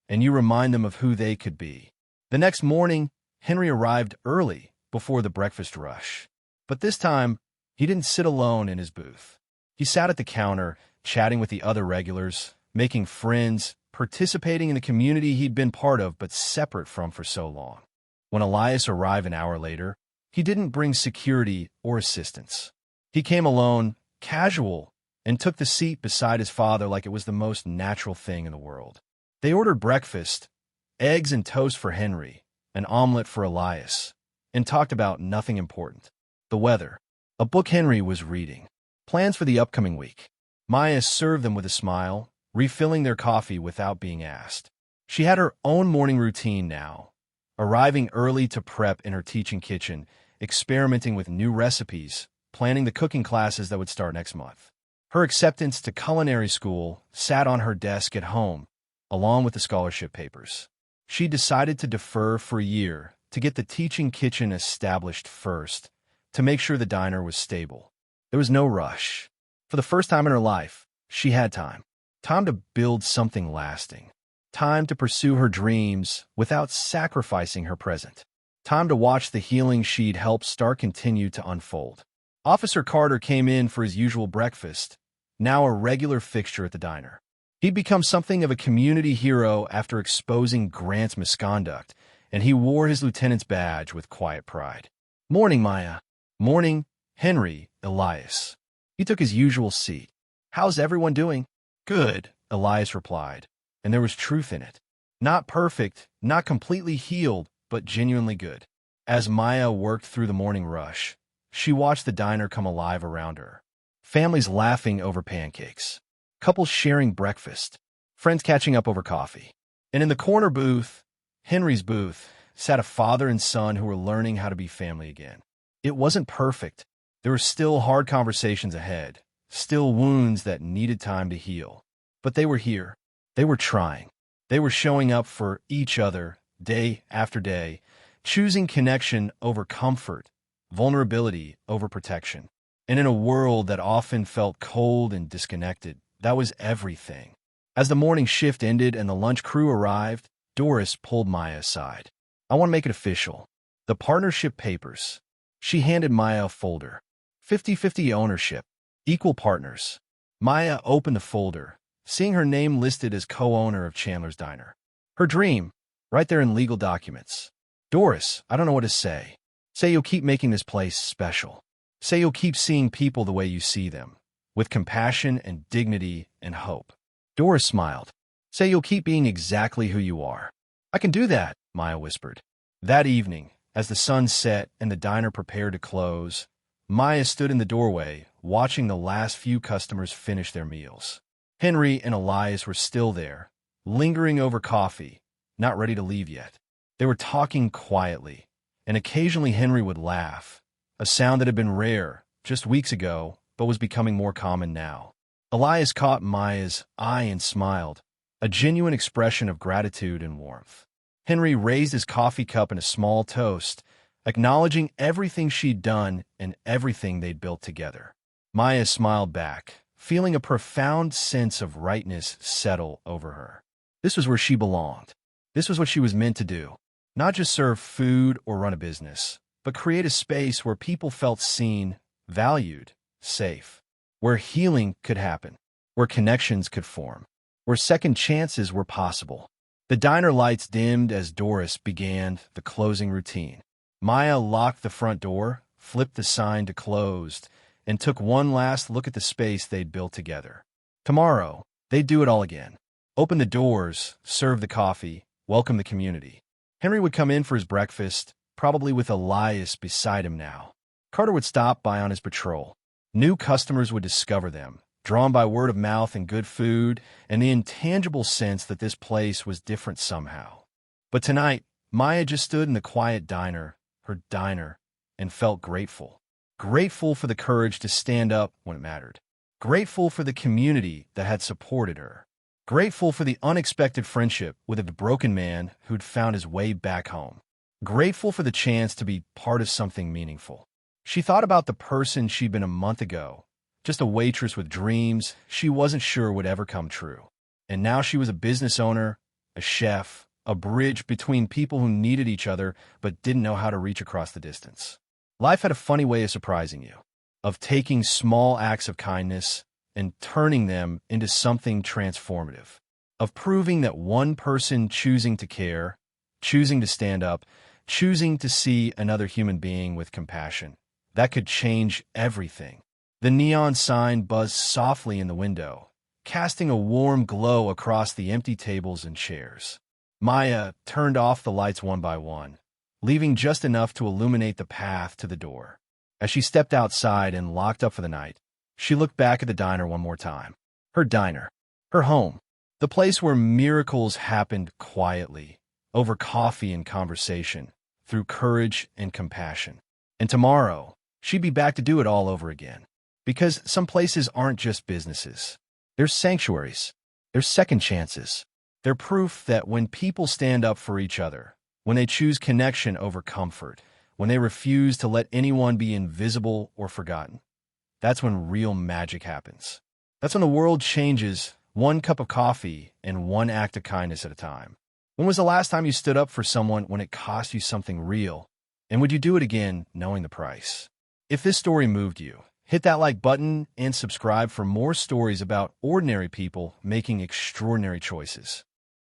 and you remind them of who they could be. The next morning, Henry arrived early before the breakfast rush. But this time, he didn't sit alone in his booth. He sat at the counter, chatting with the other regulars, making friends, participating in the community he'd been part of but separate from for so long. When Elias arrived an hour later, he didn't bring security or assistance. He came alone, casual, and took the seat beside his father like it was the most natural thing in the world. They ordered breakfast, eggs and toast for Henry, an omelet for Elias, and talked about nothing important. The weather, a book Henry was reading, plans for the upcoming week. Maya served them with a smile, refilling their coffee without being asked. She had her own morning routine now, arriving early to prep in her teaching kitchen, experimenting with new recipes, planning the cooking classes that would start next month. Her acceptance to culinary school sat on her desk at home, along with the scholarship papers. She decided to defer for a year to get the teaching kitchen established first, to make sure the diner was stable. There was no rush. For the first time in her life, she had time. Time to build something lasting. Time to pursue her dreams without sacrificing her present. Time to watch the healing she'd helped start continue to unfold. Officer Carter came in for his usual breakfast, now a regular fixture at the diner. He'd become something of a community hero after exposing Grant's misconduct, and he wore his lieutenant's badge with quiet pride. Morning, Maya. Morning, Henry, Elias. He took his usual seat. How's everyone doing? Good, Elias replied, and there was truth in it. Not perfect, not completely healed, but genuinely good. As Maya worked through the morning rush, she watched the diner come alive around her. Families laughing over pancakes, couples sharing breakfast, friends catching up over coffee. And in the corner booth, Henry's booth, sat a father and son who were learning how to be family again. It wasn't perfect. There were still hard conversations ahead, still wounds that needed time to heal. But they were here. They were trying. They were showing up for each other day after day, choosing connection over comfort, vulnerability over protection. And in a world that often felt cold and disconnected, that was everything. As the morning shift ended and the lunch crew arrived, Doris pulled Maya aside. I want to make it official. The partnership papers. She handed Maya a folder. 50-50 ownership. Equal partners. Maya opened the folder, seeing her name listed as co-owner of Chandler's Diner. Her dream, right there in legal documents. Doris, I don't know what to say. Say you'll keep making this place special. Say you'll keep seeing people the way you see them, with compassion and dignity and hope. Doris smiled. Say you'll keep being exactly who you are. I can do that, Maya whispered. That evening, as the sun set and the diner prepared to close, Maya stood in the doorway, watching the last few customers finish their meals. Henry and Elias were still there, lingering over coffee, not ready to leave yet. They were talking quietly, and occasionally Henry would laugh, a sound that had been rare just weeks ago, but was becoming more common now. Elias caught Maya's eye and smiled, a genuine expression of gratitude and warmth. Henry raised his coffee cup in a small toast, acknowledging everything she'd done and everything they'd built together. Maya smiled back, feeling a profound sense of rightness settle over her. This was where she belonged. This was what she was meant to do. Not just serve food or run a business, but create a space where people felt seen, valued, safe, where healing could happen, where connections could form, where second chances were possible. The diner lights dimmed as Doris began the closing routine. Maya locked the front door, flipped the sign to closed, and took one last look at the space they'd built together. Tomorrow, they'd do it all again. Open the doors, serve the coffee, welcome the community. Henry would come in for his breakfast, probably with Elias beside him now. Carter would stop by on his patrol. New customers would discover them, drawn by word of mouth and good food, and the intangible sense that this place was different somehow. But tonight, Maya just stood in the quiet diner, her diner, and felt grateful. Grateful for the courage to stand up when it mattered. Grateful for the community that had supported her. Grateful for the unexpected friendship with a broken man who'd found his way back home. Grateful for the chance to be part of something meaningful. She thought about the person she'd been a month ago, just a waitress with dreams she wasn't sure would ever come true. And now she was a business owner, a chef, a bridge between people who needed each other but didn't know how to reach across the distance. Life had a funny way of surprising you, of taking small acts of kindness and turning them into something transformative, of proving that one person choosing to care, choosing to stand up, choosing to see another human being with compassion, that could change everything. The neon sign buzzed softly in the window, casting a warm glow across the empty tables and chairs. Maya turned off the lights one by one, leaving just enough to illuminate the path to the door. As she stepped outside and locked up for the night, she looked back at the diner one more time. Her diner, her home, the place where miracles happened quietly, over coffee and conversation, through courage and compassion. And tomorrow, she'd be back to do it all over again. Because some places aren't just businesses. They're sanctuaries. They're second chances. They're proof that when people stand up for each other, when they choose connection over comfort, when they refuse to let anyone be invisible or forgotten, that's when real magic happens. That's when the world changes one cup of coffee and one act of kindness at a time. When was the last time you stood up for someone when it cost you something real? And would you do it again knowing the price? If this story moved you, hit that like button and subscribe for more stories about ordinary people making extraordinary choices.